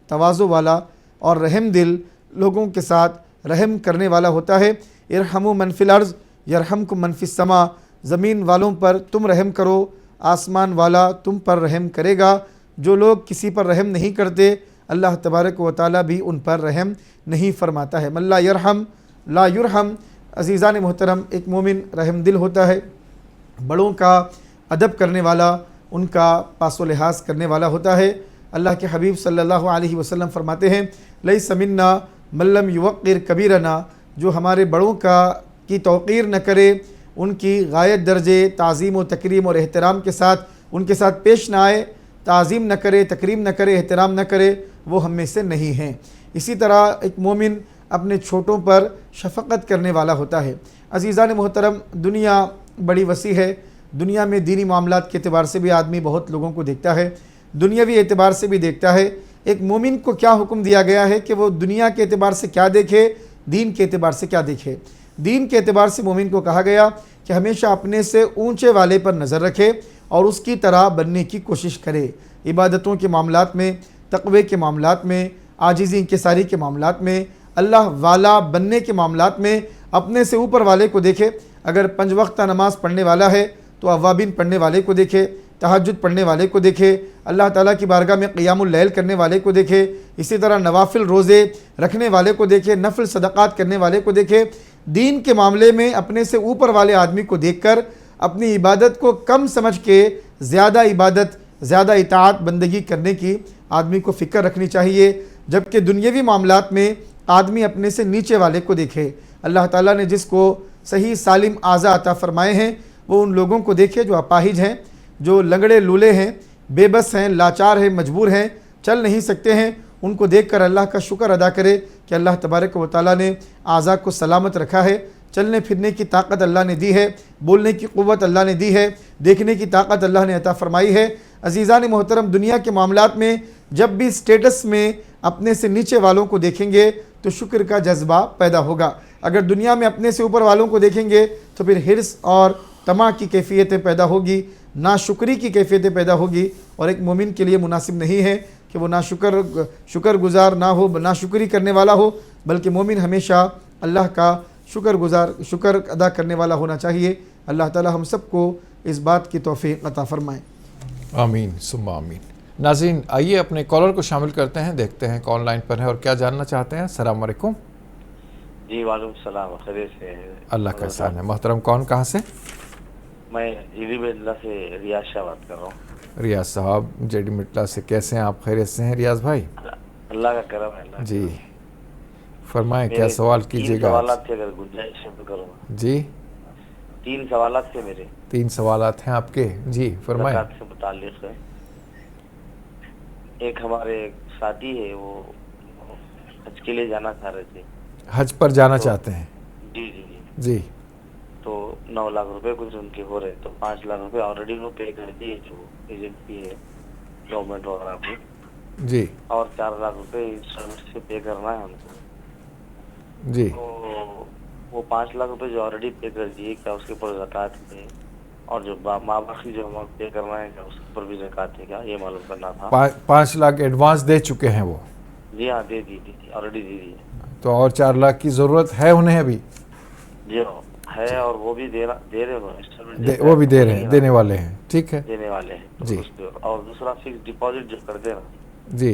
تواضع والا اور رحم دل، لوگوں کے ساتھ رحم کرنے والا ہوتا ہے۔ ارحموا من فی الارض یرحمکم من فی السماء، زمین والوں پر تم رحم کرو، آسمان والا تم پر رحم کرے گا۔ جو لوگ کسی پر رحم نہیں کرتے، اللہ تبارک و تعالیٰ بھی ان پر رحم نہیں فرماتا ہے۔ من لا یرحم لا یرحم۔ عزیزان محترم، ایک مومن رحم دل ہوتا ہے، بڑوں کا ادب کرنے والا، ان کا پاس و لحاظ کرنے والا ہوتا ہے۔ اللہ کے حبیب صلی اللہ علیہ وسلم فرماتے ہیں لیس منا من لم یوقر کبیرنا، جو ہمارے بڑوں کی توقیر نہ کرے، ان کی غایت درجے تعظیم و تکریم اور احترام کے ساتھ ان کے ساتھ پیش نہ آئے، تعظیم نہ کرے، تکریم نہ کرے، احترام نہ کرے، وہ ہم میں سے نہیں ہیں۔ اسی طرح ایک مومن اپنے چھوٹوں پر شفقت کرنے والا ہوتا ہے۔ عزیزان محترم، دنیا بڑی وسیع ہے، دنیا میں دینی معاملات کے اعتبار سے بھی آدمی بہت لوگوں کو دیکھتا ہے، دنیاوی اعتبار سے بھی دیکھتا ہے۔ ایک مومن کو کیا حکم دیا گیا ہے کہ وہ دنیا کے اعتبار سے کیا دیکھے، دین کے اعتبار سے کیا دیکھے۔ دین کے اعتبار سے مومن کو کہا گیا کہ ہمیشہ اپنے سے اونچے والے پر نظر رکھے اور اس کی طرح بننے کی کوشش کرے۔ عبادتوں کے معاملات میں، تقوی کے معاملات میں، عاجزی انکساری کے معاملات میں، اللہ والا بننے کے معاملات میں اپنے سے اوپر والے کو دیکھے۔ اگر 5 وقتہ نماز پڑھنے والا ہے تو اوابین پڑھنے والے کو دیکھے، تہجد پڑھنے والے کو دیکھے، اللہ تعالیٰ کی بارگاہ میں قیام اللیل کرنے والے کو دیکھے، اسی طرح نوافل روزے رکھنے والے کو دیکھے، نفل صدقات کرنے والے کو دیکھے۔ دین کے معاملے میں اپنے سے اوپر والے آدمی کو دیکھ کر اپنی عبادت کو کم سمجھ کے زیادہ عبادت، زیادہ اطاعت بندگی کرنے کی آدمی کو فکر رکھنی چاہیے، جبکہ دنیاوی معاملات میں آدمی اپنے سے نیچے والے کو دیکھے۔ اللہ تعالیٰ نے جس کو صحیح سالم اعضاء عطا فرمائے ہیں، وہ ان لوگوں کو دیکھے جو اپاہج ہیں، جو لنگڑے لولے ہیں، بے بس ہیں، لاچار ہیں، مجبور ہیں، چل نہیں سکتے ہیں۔ ان کو دیکھ کر اللہ کا شکر ادا کرے کہ اللہ تبارک و تعالیٰ نے اعضاء کو سلامت رکھا ہے، چلنے پھرنے کی طاقت اللہ نے دی ہے، بولنے کی قوت اللہ نے دی ہے، دیکھنے کی طاقت اللہ نے عطا فرمائی ہے۔ عزیزان محترم، دنیا کے معاملات میں جب بھی سٹیٹس میں اپنے سے نیچے والوں کو دیکھیں گے تو شکر کا جذبہ پیدا ہوگا۔ اگر دنیا میں اپنے سے اوپر والوں کو دیکھیں گے تو پھر حرص اور طمع کی کیفیتیں پیدا ہوگی، ناشکری کی کیفیتیں پیدا ہوگی، اور ایک مومن کے لیے مناسب نہیں ہے کہ وہ شکر گزار نہ ہو، ناشکری کرنے والا ہو، بلکہ مومن ہمیشہ اللہ کا شکر ادا کرنے والا ہونا چاہیے۔ اللہ تعالی ہم سب کو اس بات کی توفیق عطا فرمائے، آمین ثم آمین۔ ناظرین، آئیے اپنے کالر کو شامل کرتے ہیں، دیکھتے ہیں کون لائن پر ہے اور کیا جاننا چاہتے ہیں۔ السلام علیکم۔ جی وعلیکم السلام، خیریت سے؟ اللہ کا احسان ہے۔ محترم کون، کہاں سے؟ میں جیڈی مٹلہ سے ریاض شاہ بات کر رہا ہوں۔ ریاض صاحب جیڈی مٹلہ سے، کیسے ہیں آپ؟ خیریت سے ہیں ریاض بھائی؟ اللہ کا کرم ہے۔ اللہ جی فرمائیں، کیا سوال کیجیے گا؟ 3 سوالات تھے، اگر گنجائش کروں گا۔ جی 3 سوالات تھے میرے۔ 3 سوالات ہیں آپ کے؟ جی فرمائیں۔ زکوٰۃ سے متعلق ہے۔ ایک ہمارے ساتھی ہے، وہ حج کے لیے جانا چاہ رہے تھے۔ حج پر جانا چاہتے ہیں؟ جی جی جی جی۔ تو 9 لاکھ روپے کچھ ان کے ہو رہے، تو 5 لاکھ روپے آلریڈی انہوں نے پے کر دیے جو ایجنسی ہے گورنمنٹ وغیرہ کو، جی، اور 4 لاکھ روپے انشورنس سے پے کرنا ہے ہم کو۔ جی، تو وہ 5 لاکھ روپے جو آلریڈی پے کر دیے، کیا اس کے اوپر زکوٰۃ ہے؟ اور جو باقی جو اماؤنٹ پے کرنا ہے، کیا اس کے اوپر بھی زکوٰۃ ہے؟ کیا یہ معلوم کرنا تھا۔ 5 لاکھ ایڈوانس دے چکے ہیں وہ؟ جی ہاں، دے دی آلریڈی دے دی۔ تو اور 4 لاکھ کی ضرورت ہے انہیں ابھی؟ جی ہے، اور وہ بھی دے رہے ہیں، وہ بھی دے رہے ہیں، دینے والے ہیں، ٹھیک ہے، دینے والے ہیں جی۔ اور دوسرا فکس ڈپازٹ جو کرتے ہیں نا، جی،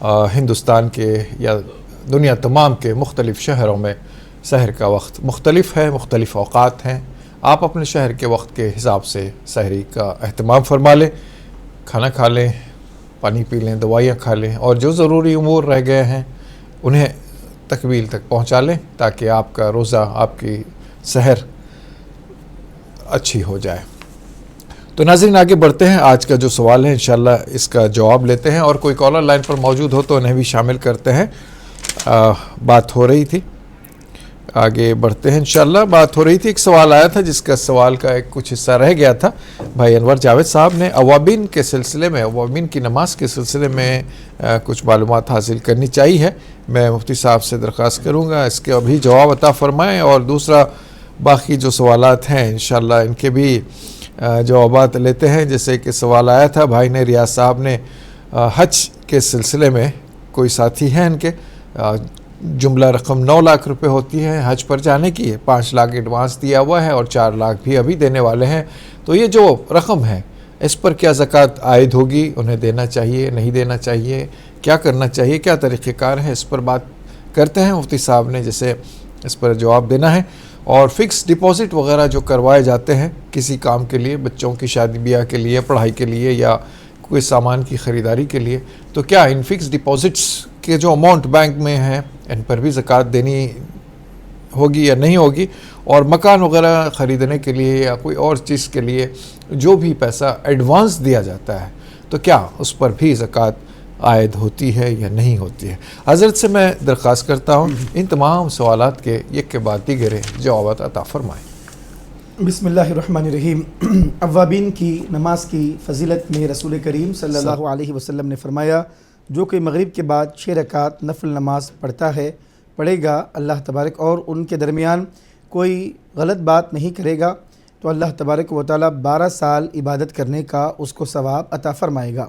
ہندوستان کے یا دنیا تمام کے مختلف شہروں میں سحر کا وقت مختلف ہے، مختلف اوقات ہیں. آپ اپنے شہر کے وقت کے حساب سے سحری کا اہتمام فرما لیں، کھانا کھا لیں، پانی پی لیں، دوائیاں کھا لیں، اور جو ضروری امور رہ گئے ہیں انہیں تکمیل تک پہنچا لیں تاکہ آپ کا روزہ، آپ کی سحر اچھی ہو جائے. تو ناظرین آگے بڑھتے ہیں. آج کا جو سوال ہے انشاءاللہ اس کا جواب لیتے ہیں، اور کوئی کالر لائن پر موجود ہو تو انہیں بھی شامل کرتے ہیں. بات ہو رہی تھی، آگے بڑھتے ہیں انشاءاللہ. بات ہو رہی تھی، ایک سوال آیا تھا جس کا سوال کا ایک کچھ حصہ رہ گیا تھا. بھائی انور جاوید صاحب نے اوابین کے سلسلے میں، اوابین کی نماز کے سلسلے میں کچھ معلومات حاصل کرنی چاہیے. میں مفتی صاحب سے درخواست کروں گا اس کے ابھی جواب عطا فرمائیں، اور دوسرا باقی جو سوالات ہیں انشاءاللہ ان کے بھی جوابات لیتے ہیں. جیسے کہ سوال آیا تھا بھائی نے، ریاض صاحب نے، حج کے سلسلے میں کوئی ساتھی ہیں ان کے، جملہ رقم 9 لاکھ روپے ہوتی ہے حج پر جانے کی، 5 لاکھ ایڈوانس دیا ہوا ہے اور 4 لاکھ بھی ابھی دینے والے ہیں. تو یہ جو رقم ہے اس پر کیا زکوٰۃ عائد ہوگی؟ انہیں دینا چاہیے، نہیں دینا چاہیے، کیا کرنا چاہیے، کیا طریقہ کار ہے؟ اس پر بات کرتے ہیں. مفتی صاحب نے جیسے اس پر جواب دینا ہے. اور فکس ڈپازٹ وغیرہ جو کروائے جاتے ہیں کسی کام کے لیے، بچوں کی شادی بیاہ کے لیے، پڑھائی کے لیے، یا کوئی سامان کی خریداری کے لیے، تو کیا ان فکس ڈپازٹس کے جو اماؤنٹ بینک میں ہیں ان پر بھی زکوٰۃ دینی ہوگی یا نہیں ہوگی؟ اور مکان وغیرہ خریدنے کے لیے یا کوئی اور چیز کے لیے جو بھی پیسہ ایڈوانس دیا جاتا ہے تو کیا اس پر بھی زکوٰۃ عائد ہوتی ہے یا نہیں ہوتی ہے؟ حضرت سے میں درخواست کرتا ہوں ان تمام سوالات کے ایک کے بعد دیگر جوابات عطا فرمائیں. بسم اللہ الرحمن الرحیم. اوابین کی نماز کی فضیلت میں رسول کریم صلی اللہ علیہ وسلم نے فرمایا جو کوئی مغرب کے بعد 6 رکعت نفل نماز پڑھے گا اللہ تبارک، اور ان کے درمیان کوئی غلط بات نہیں کرے گا تو اللہ تبارک و تعالیٰ 12 سال عبادت کرنے کا اس کو ثواب عطا فرمائے گا.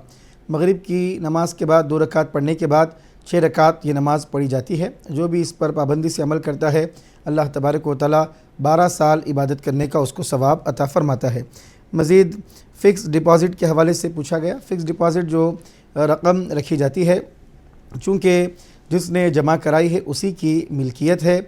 مغرب کی نماز کے بعد 2 رکعت پڑھنے کے بعد 6 رکعت یہ نماز پڑھی جاتی ہے. جو بھی اس پر پابندی سے عمل کرتا ہے اللہ تبارک و تعالیٰ 12 سال عبادت کرنے کا اس کو ثواب عطا فرماتا ہے. مزید فکس ڈپازٹ کے حوالے سے پوچھا گیا. فکس ڈپازٹ جو رقم رکھی جاتی ہے چونکہ جس نے جمع کرائی ہے اسی کی ملکیت ہے.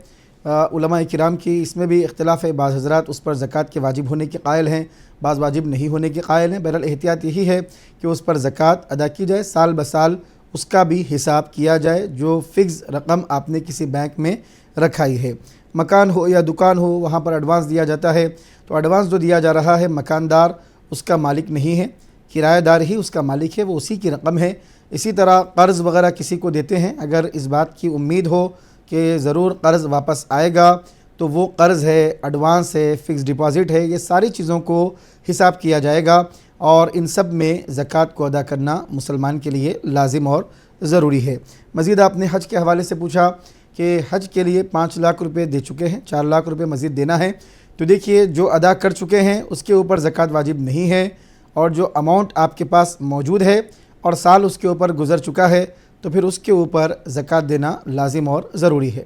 علماء کرام کی اس میں بھی اختلاف ہے. بعض حضرات اس پر زکوٰۃ کے واجب ہونے کے قائل ہیں، بعض واجب نہیں ہونے کے قائل ہیں. بہرحال احتیاط یہی ہے کہ اس پر زکوٰۃ ادا کی جائے، سال بسال اس کا بھی حساب کیا جائے جو فکس رقم آپ نے کسی بینک میں رکھائی ہے. مکان ہو یا دکان ہو وہاں پر ایڈوانس دیا جاتا ہے تو ایڈوانس جو دیا جا رہا ہے مکاندار اس کا مالک نہیں ہے، کرایہ دار ہی اس کا مالک ہے، وہ اسی کی رقم ہے. اسی طرح قرض وغیرہ کسی کو دیتے ہیں، اگر اس بات کی امید ہو کہ ضرور قرض واپس آئے گا تو وہ قرض ہے، ایڈوانس ہے، فکس ڈپازٹ ہے، یہ ساری چیزوں کو حساب کیا جائے گا اور ان سب میں زکوٰۃ کو ادا کرنا مسلمان کے لیے لازم اور ضروری ہے. مزید آپ نے حج کے حوالے سے پوچھا کہ حج کے لیے 5 لاکھ روپے دے چکے ہیں، 4 لاکھ روپے مزید دینا ہے. تو دیکھیے جو ادا کر چکے ہیں اس کے اوپر زکوٰۃ واجب نہیں ہے، اور جو اماؤنٹ آپ کے پاس موجود ہے اور سال اس کے اوپر گزر چکا ہے تو پھر اس کے اوپر زکوٰۃ دینا لازم اور ضروری ہے.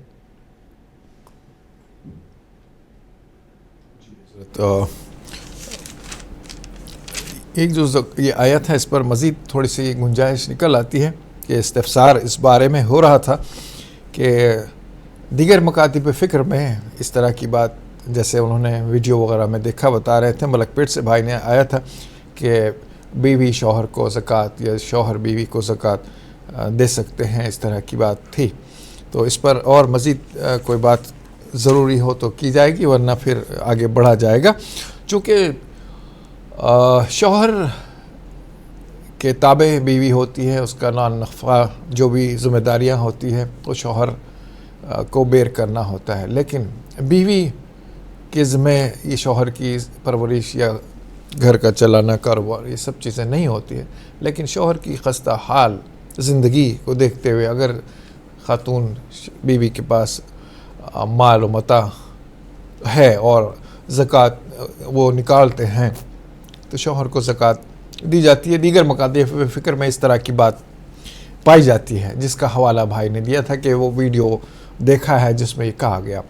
تو ایک جو یہ آیت ہے اس پر مزید تھوڑی سی گنجائش نکل آتی ہے کہ استفسار اس بارے میں ہو رہا تھا کہ دیگر مکاتب فکر میں اس طرح کی بات، جیسے انہوں نے ویڈیو وغیرہ میں دیکھا، بتا رہے تھے ملک پیٹ سے بھائی نے آیا تھا کہ بیوی شوہر کو زکوٰۃ یا شوہر بیوی کو زکوٰۃ دے سکتے ہیں، اس طرح کی بات تھی. تو اس پر اور مزید کوئی بات ضروری ہو تو کی جائے گی، ورنہ پھر آگے بڑھا جائے گا. چونکہ شوہر کے تابع بیوی ہوتی ہے، اس کا نان نفقہ جو بھی ذمہ داریاں ہوتی ہیں وہ شوہر کو بیر کرنا ہوتا ہے، لیکن بیوی کے ذمہ یہ شوہر کی پرورش یا گھر کا چلانا، کاروبار، یہ سب چیزیں نہیں ہوتی ہیں. لیکن شوہر کی خستہ حال زندگی کو دیکھتے ہوئے اگر خاتون بیوی کے پاس مال و متاع ہے اور زکوٰۃ وہ نکالتے ہیں تو شوہر کو زکوٰۃ دی جاتی ہے. دیگر مکاتب فکر میں اس طرح کی بات پائی جاتی ہے، جس کا حوالہ بھائی نے دیا تھا کہ وہ ویڈیو دیکھا ہے جس میں یہ کہا گیا.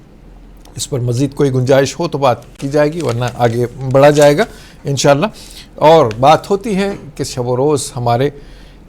اس پر مزید کوئی گنجائش ہو تو بات کی جائے گی، ورنہ آگے بڑھا جائے گا انشاءاللہ. اور بات ہوتی ہے کہ شب و روز ہمارے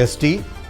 ST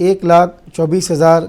1,24,000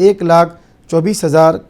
1,24,000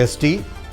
ST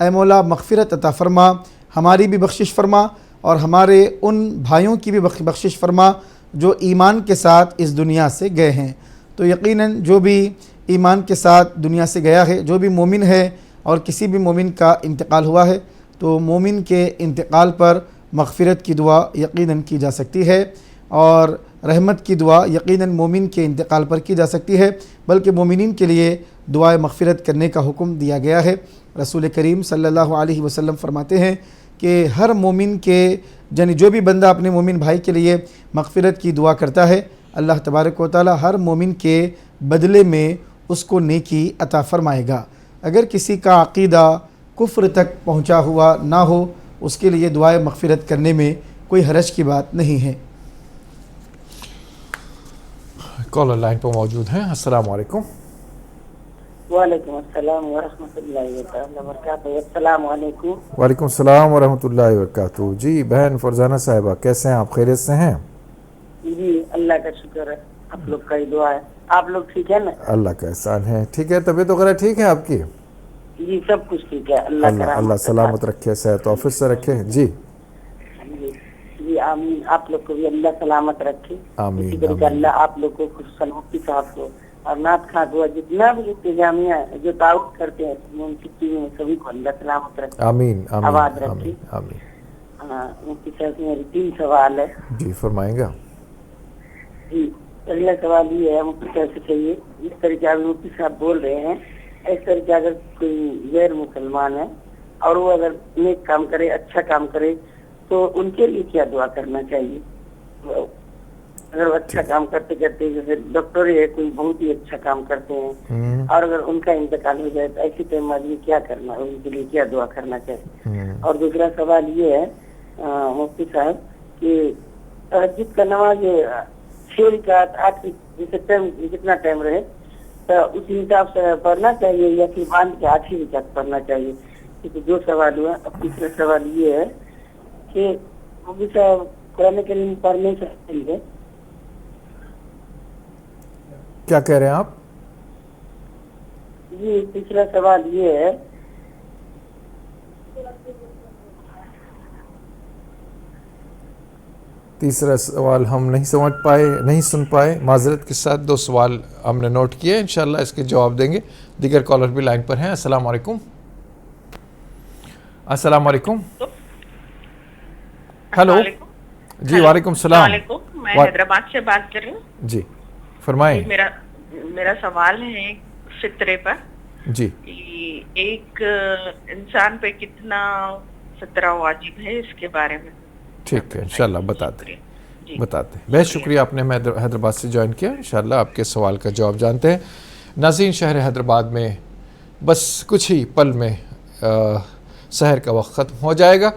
اے مولا مغفرت عطا فرما، ہماری بھی بخشش فرما اور ہمارے ان بھائیوں کی بھی بخشش فرما جو ایمان کے ساتھ اس دنیا سے گئے ہیں۔ تو یقیناً جو بھی ایمان کے ساتھ دنیا سے گیا ہے، جو بھی مومن ہے اور کسی بھی مومن کا انتقال ہوا ہے، تو مومن کے انتقال پر مغفرت کی دعا یقیناً کی جا سکتی ہے اور رحمت کی دعا یقیناً مومن کے انتقال پر کی جا سکتی ہے، بلکہ مومنین کے لیے دعائے مغفرت کرنے کا حکم دیا گیا ہے۔ رسول کریم صلی اللہ علیہ وسلم فرماتے ہیں کہ ہر مومن کے یعنی جو بھی بندہ اپنے مومن بھائی کے لیے مغفرت کی دعا کرتا ہے، اللہ تبارک و تعالی ہر مومن کے بدلے میں اس کو نیکی عطا فرمائے گا۔ اگر کسی کا عقیدہ کفر تک پہنچا ہوا نہ ہو، اس کے لیے دعائے مغفرت کرنے میں کوئی حرج کی بات نہیں ہے۔ کالر لائن پر موجود ہیں۔ السلام علیکم۔ وعلیکم السلام ورحمۃ اللہ وبرکاتہ۔ السلام علیکم۔ وعلیکم السلام ورحمۃ اللہ وبرکاتہ۔ جی بہن فرزانہ صاحبہ، کیسے ہیں آپ؟ خیریت سے ہیں؟ جی اللہ کا شکر ہے، آپ لوگ کا ہی دعا ہے۔ آپ لوگ ٹھیک ہے نا؟ اللہ کا احسان ہے، ٹھیک ہے۔ طبیعت وغیرہ ٹھیک ہے آپ کی؟ جی سب کچھ ٹھیک ہے، اللہ سلامت رکھے، صحت آفس سے رکھے۔ جی جی آمین۔ آپ لوگ کو بھی اللہ سلامت رکھے، آمین۔ اسی طریقے اللہ آپ لوگ کو خوش سلامتی صاحب کو اور نعت خواں دعا جتنا بھی انتظامیہ جو تعاون کرتے ہیں مفتی میں سبھی کو اللہ سلامت رکھے، آمین آباد رکھے۔ آمین آمین۔ ہاں مفتی صاحب میری 3 سوال ہے۔ جی فرمائیں گا۔ جی پہلا سوال یہ ہے مفتی صاحب سے چاہیے، جس طریقے سے مفتی صاحب بول رہے ہیں اس طریقے اگر کوئی غیر مسلمان ہے اور وہ اگر نیک کام کرے، اچھا کام کرے، تو ان کے لیے کیا دعا کرنا چاہیے؟ اگر وہ اچھا کام کرتے کرتے جیسے ڈاکٹر ہے کوئی بہت ہی اچھا کام کرتے ہیں اور اگر ان کا انتقال ہو جائے تو ایسی ٹائم آدمی کیا کرنا، ان کے لیے کیا دعا کرنا چاہیے؟ اور دوسرا سوال یہ ہے مفتی صاحب کہ تہجد کا نماز 6 رکعت 8 جیسے ٹائم جتنا ٹائم رہے تو اسی حساب سے پڑھنا چاہیے یا پھر باندھ کے 8 رکعت پڑھنا چاہیے؟ کیونکہ 2 سوال ہوا۔ اب تیسرا سوال یہ ہے کہ مفتی صاحب قرآن کریم پڑھنے سے پہلے کیا کہہ رہے ہیں آپ؟ جی تیسرا سوال یہ ہے تیسرا سوال ہم نہیں سمجھ پائے، نہیں سن پائے، معذرت کے ساتھ 2 سوال ہم نے نوٹ کیے، انشاءاللہ اس کے جواب دیں گے۔ دیگر کالر بھی لائن پر ہیں۔ السلام علیکم۔ السلام علیکم۔ ہیلو جی وعلیکم السلام۔ میں حیدرآباد سے بات کر رہی ہوں۔ جی فرمائیں۔ میرا سوال ہے فطرے پر۔ جی ایک انسان پہ کتنا فطرہ واجب ہے اس کے بارے میں؟ ٹھیک ہے انشاءاللہ بتاتے ہیں۔ بہت شکریہ آپ نے حیدرآباد سے جوائن کیا، انشاءاللہ آپ کے سوال کا جواب جانتے ہیں۔ ناظرین شہر حیدرآباد میں بس کچھ ہی پل میں سحر کا وقت ختم ہو جائے گا۔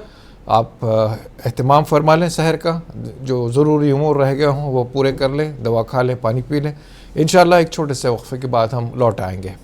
آپ اہتمام فرما لیں سحر کا، جو ضروری امور رہ گئے ہوں وہ پورے کر لیں، دوا کھا لیں، پانی پی لیں۔ انشاءاللہ ایک چھوٹے سے وقفے کے بعد ہم لوٹ آئیں گے۔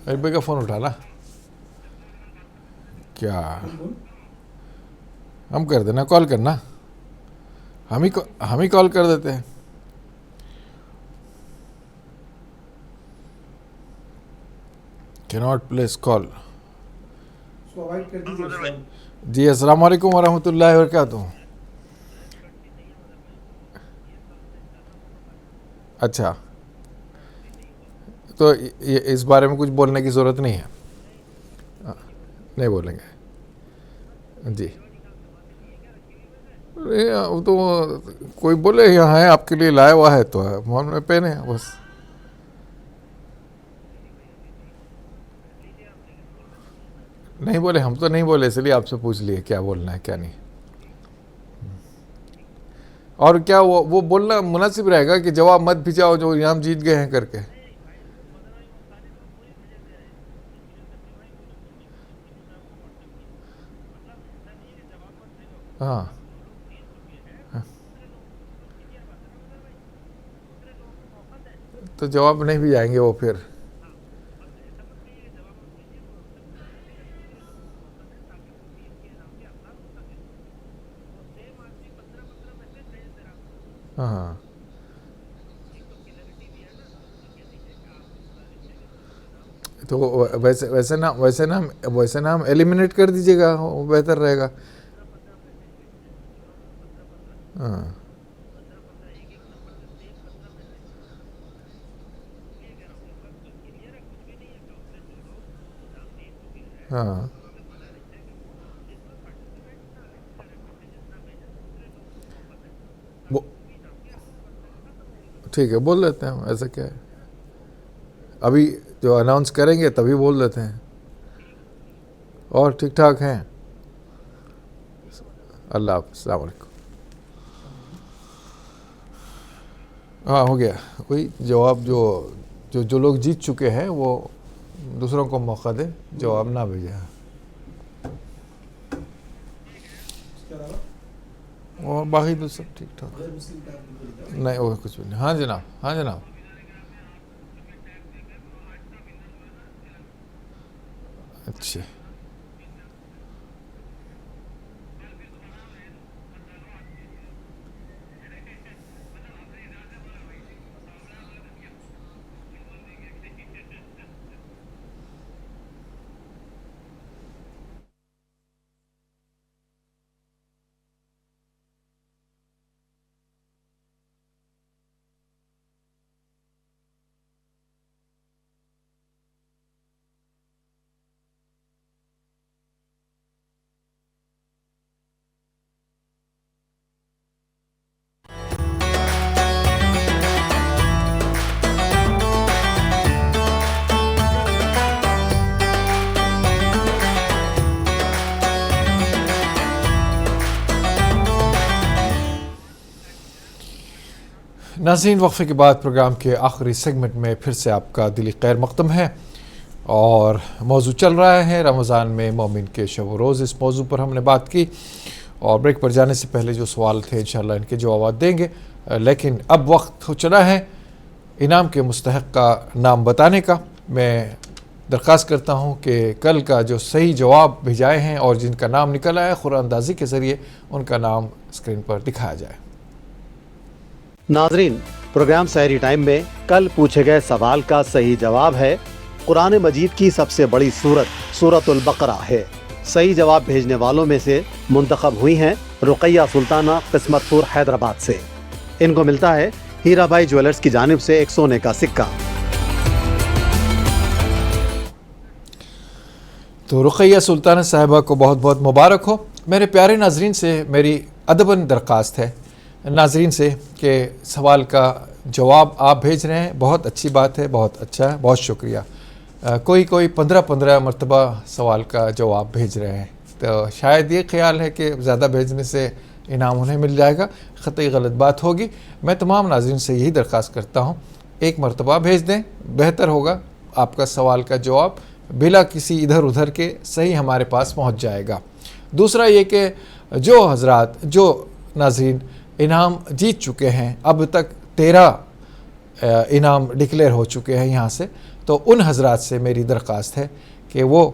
اربے کا فون اٹھانا کیا؟ ہم کر دینا، کال کرنا، ہم ہی کال کر دیتے ہیں۔ cannot place call۔ جی السلام علیکم ورحمۃ اللہ وبرکاتہ۔ اچھا تو اس بارے میں کچھ بولنے کی ضرورت نہیں ہے، نہیں بولیں گے۔ جی تو کوئی بولے یہاں ہے آپ کے لیے لایا ہوا ہے تو ہم نے پہنے بس. نہیں بولے, ہم تو نہیں بولے, اس لیے آپ سے پوچھ لیے کیا بولنا ہے کیا نہیں. اور کیا وہ بولنا مناسب رہے گا کہ جواب مت بھیجاؤ جو انعام جیت گئے ہیں کر کے. ہاں تو جواب نہیں بھی جائیں گے وہ پھر. ہاں تو ویسے نام ایلیمنیٹ کر دیجیے گا, وہ بہتر رہے گا. ہاں ہاں ٹھیک ہے بول دیتے ہیں, ایسا کیا ہے, ابھی جو اناؤنس کریں گے تبھی بول دیتے ہیں. اور ٹھیک ٹھاک ہیں, اللہ حافظ, السلام علیکم. ہاں ہو گیا. وہی جواب جو لوگ جیت چکے ہیں وہ دوسروں کو موقع دے, جواب نہ بھیجے. اور باقی تو سب ٹھیک ٹھاک نہیں, وہ کچھ بھی نہیں. ہاں جناب, ہاں جناب. اچھا ناظرین, وقفے کے بعد پروگرام کے آخری سیگمنٹ میں پھر سے آپ کا دلی خیر مقدم ہے, اور موضوع چل رہا ہے رمضان میں مومن کے شب و روز. اس موضوع پر ہم نے بات کی, اور بریک پر جانے سے پہلے جو سوال تھے انشاءاللہ ان کے جوابات دیں گے. لیکن اب وقت ہو چلا ہے انعام کے مستحق کا نام بتانے کا. میں درخواست کرتا ہوں کہ کل کا جو صحیح جواب بھیجائے ہیں اور جن کا نام نکل آیا قرآن اندازی کے ذریعے, ان کا نام اسکرین پر دکھایا جائے. ناظرین, پروگرام سحری ٹائم میں کل پوچھے گئے سوال کا صحیح جواب ہے قرآن مجید کی سب سے بڑی سورت سورۃ البقرہ ہے. صحیح جواب بھیجنے والوں میں سے منتخب ہوئی ہیں رقیہ سلطانہ قسمت پور حیدرآباد سے. ان کو ملتا ہے ہیرا بھائی جویلرز کی جانب سے ایک سونے کا سکہ. تو رقیہ سلطانہ صاحبہ کو بہت بہت مبارک ہو. میرے پیارے ناظرین سے میری ادباً درخواست ہے ناظرین سے کہ سوال کا جواب آپ بھیج رہے ہیں, بہت اچھی بات ہے, بہت اچھا ہے, بہت شکریہ. کوئی 15 مرتبہ سوال کا جواب بھیج رہے ہیں, تو شاید یہ خیال ہے کہ زیادہ بھیجنے سے انعام انہیں مل جائے گا. قطعی غلط بات ہوگی. میں تمام ناظرین سے یہی درخواست کرتا ہوں, ایک مرتبہ بھیج دیں, بہتر ہوگا. آپ کا سوال کا جواب بلا کسی ادھر ادھر کے صحیح ہمارے پاس پہنچ جائے گا. دوسرا یہ کہ جو حضرات جو ناظرین انعام جیت چکے ہیں, اب تک 13 انعام ڈکلیئر ہو چکے ہیں یہاں سے, تو ان حضرات سے میری درخواست ہے کہ وہ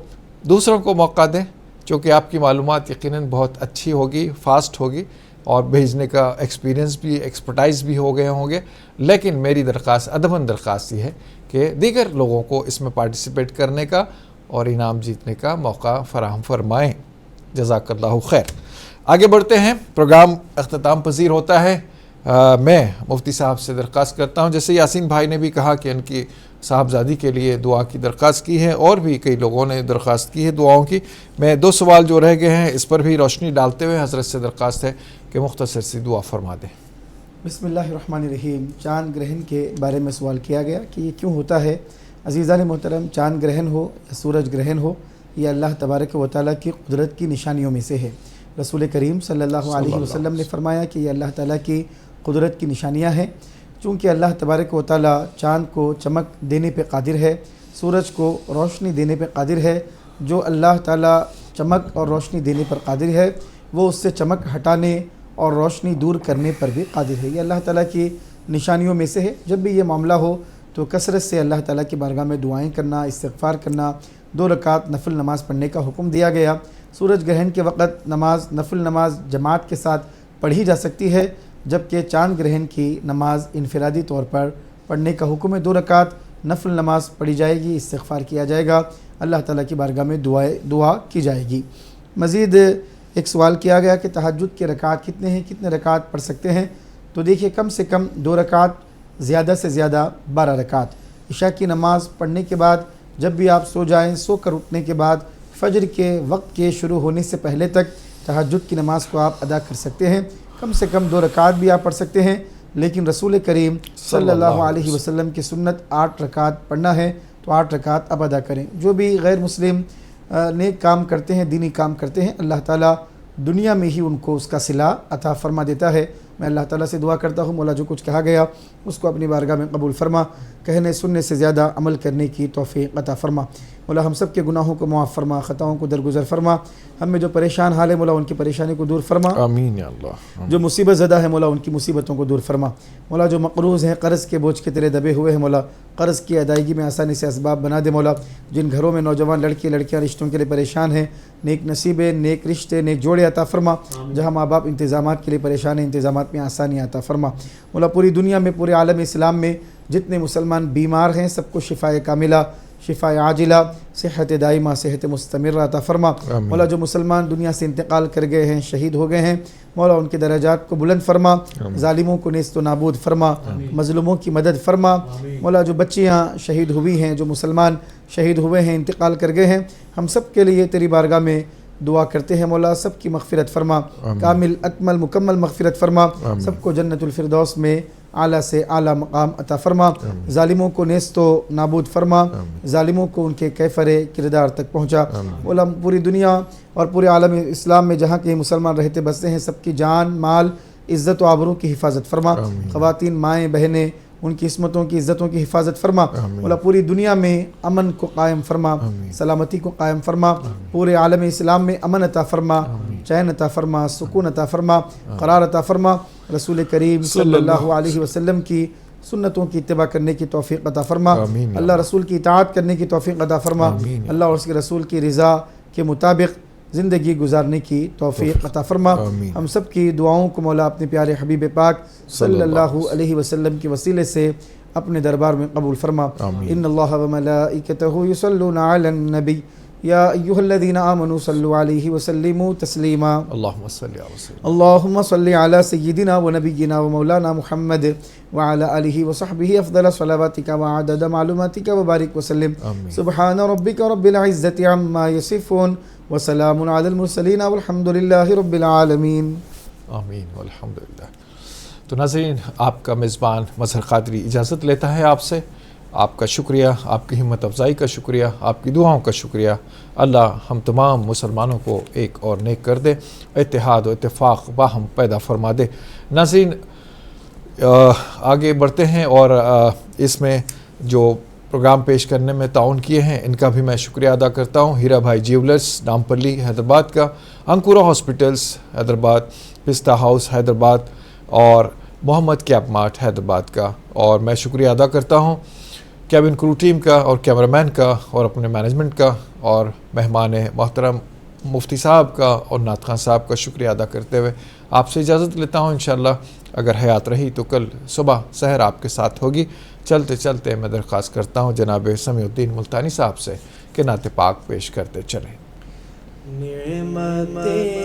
دوسروں کو موقع دیں, چونکہ آپ کی معلومات یقیناً بہت اچھی ہوگی, فاسٹ ہوگی, اور بھیجنے کا ایکسپیرینس بھی, ایکسپرٹائز بھی ہو گئے ہوں گے. لیکن میری درخواست, ادباً درخواست یہ ہے کہ دیگر لوگوں کو اس میں پارٹیسپیٹ کرنے کا اور انعام جیتنے کا موقع فراہم فرمائیں. جزاک اللہ خیر. آگے بڑھتے ہیں, پروگرام اختتام پذیر ہوتا ہے. میں مفتی صاحب سے درخواست کرتا ہوں, جیسے یاسین بھائی نے بھی کہا کہ ان کی صاحبزادی کے لیے دعا کی درخواست کی ہے، اور بھی کئی لوگوں نے درخواست کی ہے دعاؤں کی۔ میں 2 سوال جو رہ گئے ہیں اس پر بھی روشنی ڈالتے ہوئے حضرت سے درخواست ہے کہ مختصر سی دعا فرما دیں۔ بسم اللہ الرحمن الرحیم۔ چاند گرہن کے بارے میں سوال کیا گیا کہ یہ کیوں ہوتا ہے۔ عزیزان محترم، چاند گرہن ہو یا سورج گرہن ہو، یہ اللہ تبارک و تعالیٰ کی قدرت کی نشانیوں میں سے ہے۔ رسول کریم صلی اللہ علیہ وسلم نے فرمایا کہ یہ اللہ تعالیٰ کی قدرت کی نشانیاں ہیں۔ چونکہ اللہ تبارک و تعالیٰ چاند کو چمک دینے پہ قادر ہے، سورج کو روشنی دینے پہ قادر ہے، جو اللہ تعالیٰ چمک اور روشنی دینے پر قادر ہے وہ اس سے چمک ہٹانے اور روشنی دور کرنے پر بھی قادر ہے۔ یہ اللہ تعالیٰ کی نشانیوں میں سے ہے۔ جب بھی یہ معاملہ ہو تو کثرت سے اللہ تعالیٰ کی بارگاہ میں دعائیں کرنا، استغفار کرنا، 2 رکعت نفل نماز پڑھنے کا حکم دیا گیا۔ سورج گرہن کے وقت نماز، نفل نماز جماعت کے ساتھ پڑھی جا سکتی ہے، جبکہ چاند گرہن کی نماز انفرادی طور پر پڑھنے کا حکم ہے۔ 2 رکعت نفل نماز پڑھی جائے گی، استغفار کیا جائے گا، اللہ تعالیٰ کی بارگاہ میں دعا کی جائے گی۔ مزید ایک سوال کیا گیا کہ تہجد کے رکعت کتنے ہیں، کتنے رکعت پڑھ سکتے ہیں؟ تو دیکھیے، کم سے کم 2 رکعت، زیادہ سے زیادہ 12 رکعت۔ عشاء کی نماز پڑھنے کے بعد جب بھی آپ سو جائیں، سو کر اٹھنے کے بعد فجر کے وقت کے شروع ہونے سے پہلے تک تہجد کی نماز کو آپ ادا کر سکتے ہیں۔ کم سے کم 2 رکعت بھی آپ پڑھ سکتے ہیں، لیکن رسول کریم صلی اللہ علیہ وسلم کی سنت 8 رکعت پڑھنا ہے، تو 8 رکعت اب ادا کریں۔ جو بھی غیر مسلم نیک کام کرتے ہیں، دینی کام کرتے ہیں، اللہ تعالیٰ دنیا میں ہی ان کو اس کا صلہ عطا فرما دیتا ہے۔ میں اللہ تعالیٰ سے دعا کرتا ہوں مولا جو کچھ کہا گیا اس کو اپنی بارگاہ میں قبول فرما، کہنے سننے سے زیادہ عمل کرنے کی توفیق عطا فرما۔ مولا ہم سب کے گناہوں کو معاف فرما، خطاؤں کو درگزر فرما، ہم میں جو پریشان حال ہے مولا ان کی پریشانی کو دور فرما، آمین یا اللہ۔ جو مصیبت زدہ ہے مولا ان کی مصیبتوں کو دور فرما۔ مولا جو مقروض ہیں، قرض کے بوجھ کے تیرے دبے ہوئے ہیں مولا، قرض کی ادائیگی میں آسانی سے اسباب بنا دے مولا۔ جن گھروں میں نوجوان لڑکے لڑکیاں رشتوں کے لیے پریشان ہیں، نیک نصیبیں، نیک رشتے، نیک جوڑے عطا فرما۔ جہاں ماں باپ انتظامات کے لیے پریشان ہیں، انتظامات میں آسانی عطا فرما مولا۔ پوری دنیا میں، پورے عالم اسلام میں جتنے مسلمان بیمار ہیں سب کو شفاء کاملہ، شفاء عاجلہ، صحت دائمہ، صحت مستمرہ عطا فرما مولا۔ جو مسلمان دنیا سے انتقال کر گئے ہیں، شہید ہو گئے ہیں مولا، ان کے درجات کو بلند فرما، ظالموں کو نیست و نابود فرما، مظلوموں کی مدد فرما مولا۔ جو بچیاں شہید ہوئی ہیں، جو مسلمان شہید ہوئے ہیں، انتقال کر گئے ہیں، ہم سب کے لیے تیری بارگاہ میں دعا کرتے ہیں مولا، سب کی مغفرت فرما، کامل اکمل مکمل مغفرت فرما، سب کو جنت الفردوس میں اعلیٰ سے اعلیٰ مقام عطا فرما، ظالموں کو نیست و نابود فرما، ظالموں کو ان کے کیفر کردار تک پہنچا مولا۔ پوری دنیا اور پورے عالم اسلام میں جہاں کہیں مسلمان رہتے بستے ہیں سب کی جان، مال، عزت و آبرو کی حفاظت فرما، خواتین، مائیں، بہنیں، ان کی عصمتوں کی، عزتوں کی حفاظت فرما مولا۔ پوری دنیا میں امن کو قائم فرما، سلامتی کو قائم فرما، پورے عالم اسلام میں امن عطا فرما، چین عطا فرما، سکون عطا فرما، قرار عطا فرما۔ رسول کریم صلی اللہ علیہ وسلم کی سنتوں کی اتباع کرنے کی توفیق عطا فرما، اللہ رسول کی اطاعت کرنے کی توفیق عطا فرما، اللہ اور اس کے رسول کی رضا کے مطابق زندگی گزارنے کی توفیق عطا فرما۔ ہم سب کی دعاؤں کو مولا اپنے پیارے حبیب پاک صلی اللہ علیہ وسلم کے وسیلے سے اپنے دربار میں قبول فرما۔ ان اللہ و ملائکتہ یصلون علی النبی یا ایھا الذین آمنوا صلوا علیہ وسلموا تسلیما۔ اللہم صلی علی سیدنا اللہم صلی علی سیدنا و نبینا و مولانا محمد وعلی آلہ وصحبہ افضل صلواتک وعدد معلوماتک وبارک وسلم۔ سبحان ربک رب العزۃ عما یصفون وسلام علی المرسلین والحمد للہ رب العالمین۔ آمین والحمدللہ۔ تو ناظرین، آپ کا میزبان مظہر قادری اجازت لیتا ہے آپ سے۔ آپ کا شکریہ، آپ کی ہمت افزائی کا شکریہ، آپ کی دعاؤں کا شکریہ۔ اللہ ہم تمام مسلمانوں کو ایک اور نیک کر دے، اتحاد و اتفاق باہم پیدا فرما دے۔ ناظرین، آگے بڑھتے ہیں اور اس میں جو پروگرام پیش کرنے میں تعاون کیے ہیں ان کا بھی میں شکریہ ادا کرتا ہوں۔ ہیرا بھائی جیولرز نامپلی حیدرآباد کا، انکورا ہاسپٹلز حیدرآباد، پستہ ہاؤس حیدرآباد اور محمد کیپ مارٹ حیدرآباد کا، اور میں شکریہ ادا کرتا ہوں کیبن کرو ٹیم کا اور کیمرامین کا اور اپنے مینجمنٹ کا، اور مہمان محترم مفتی صاحب کا اور نعت خان صاحب کا شکریہ ادا کرتے ہوئے آپ سے اجازت لیتا ہوں۔ انشاءاللہ اگر حیات رہی تو کل صبح سحر آپ کے ساتھ ہوگی۔ چلتے چلتے میں درخواست کرتا ہوں جناب سمیع الدین ملتانی صاحب سے کہ نعت پاک پیش کرتے چلیں۔ نعمتیں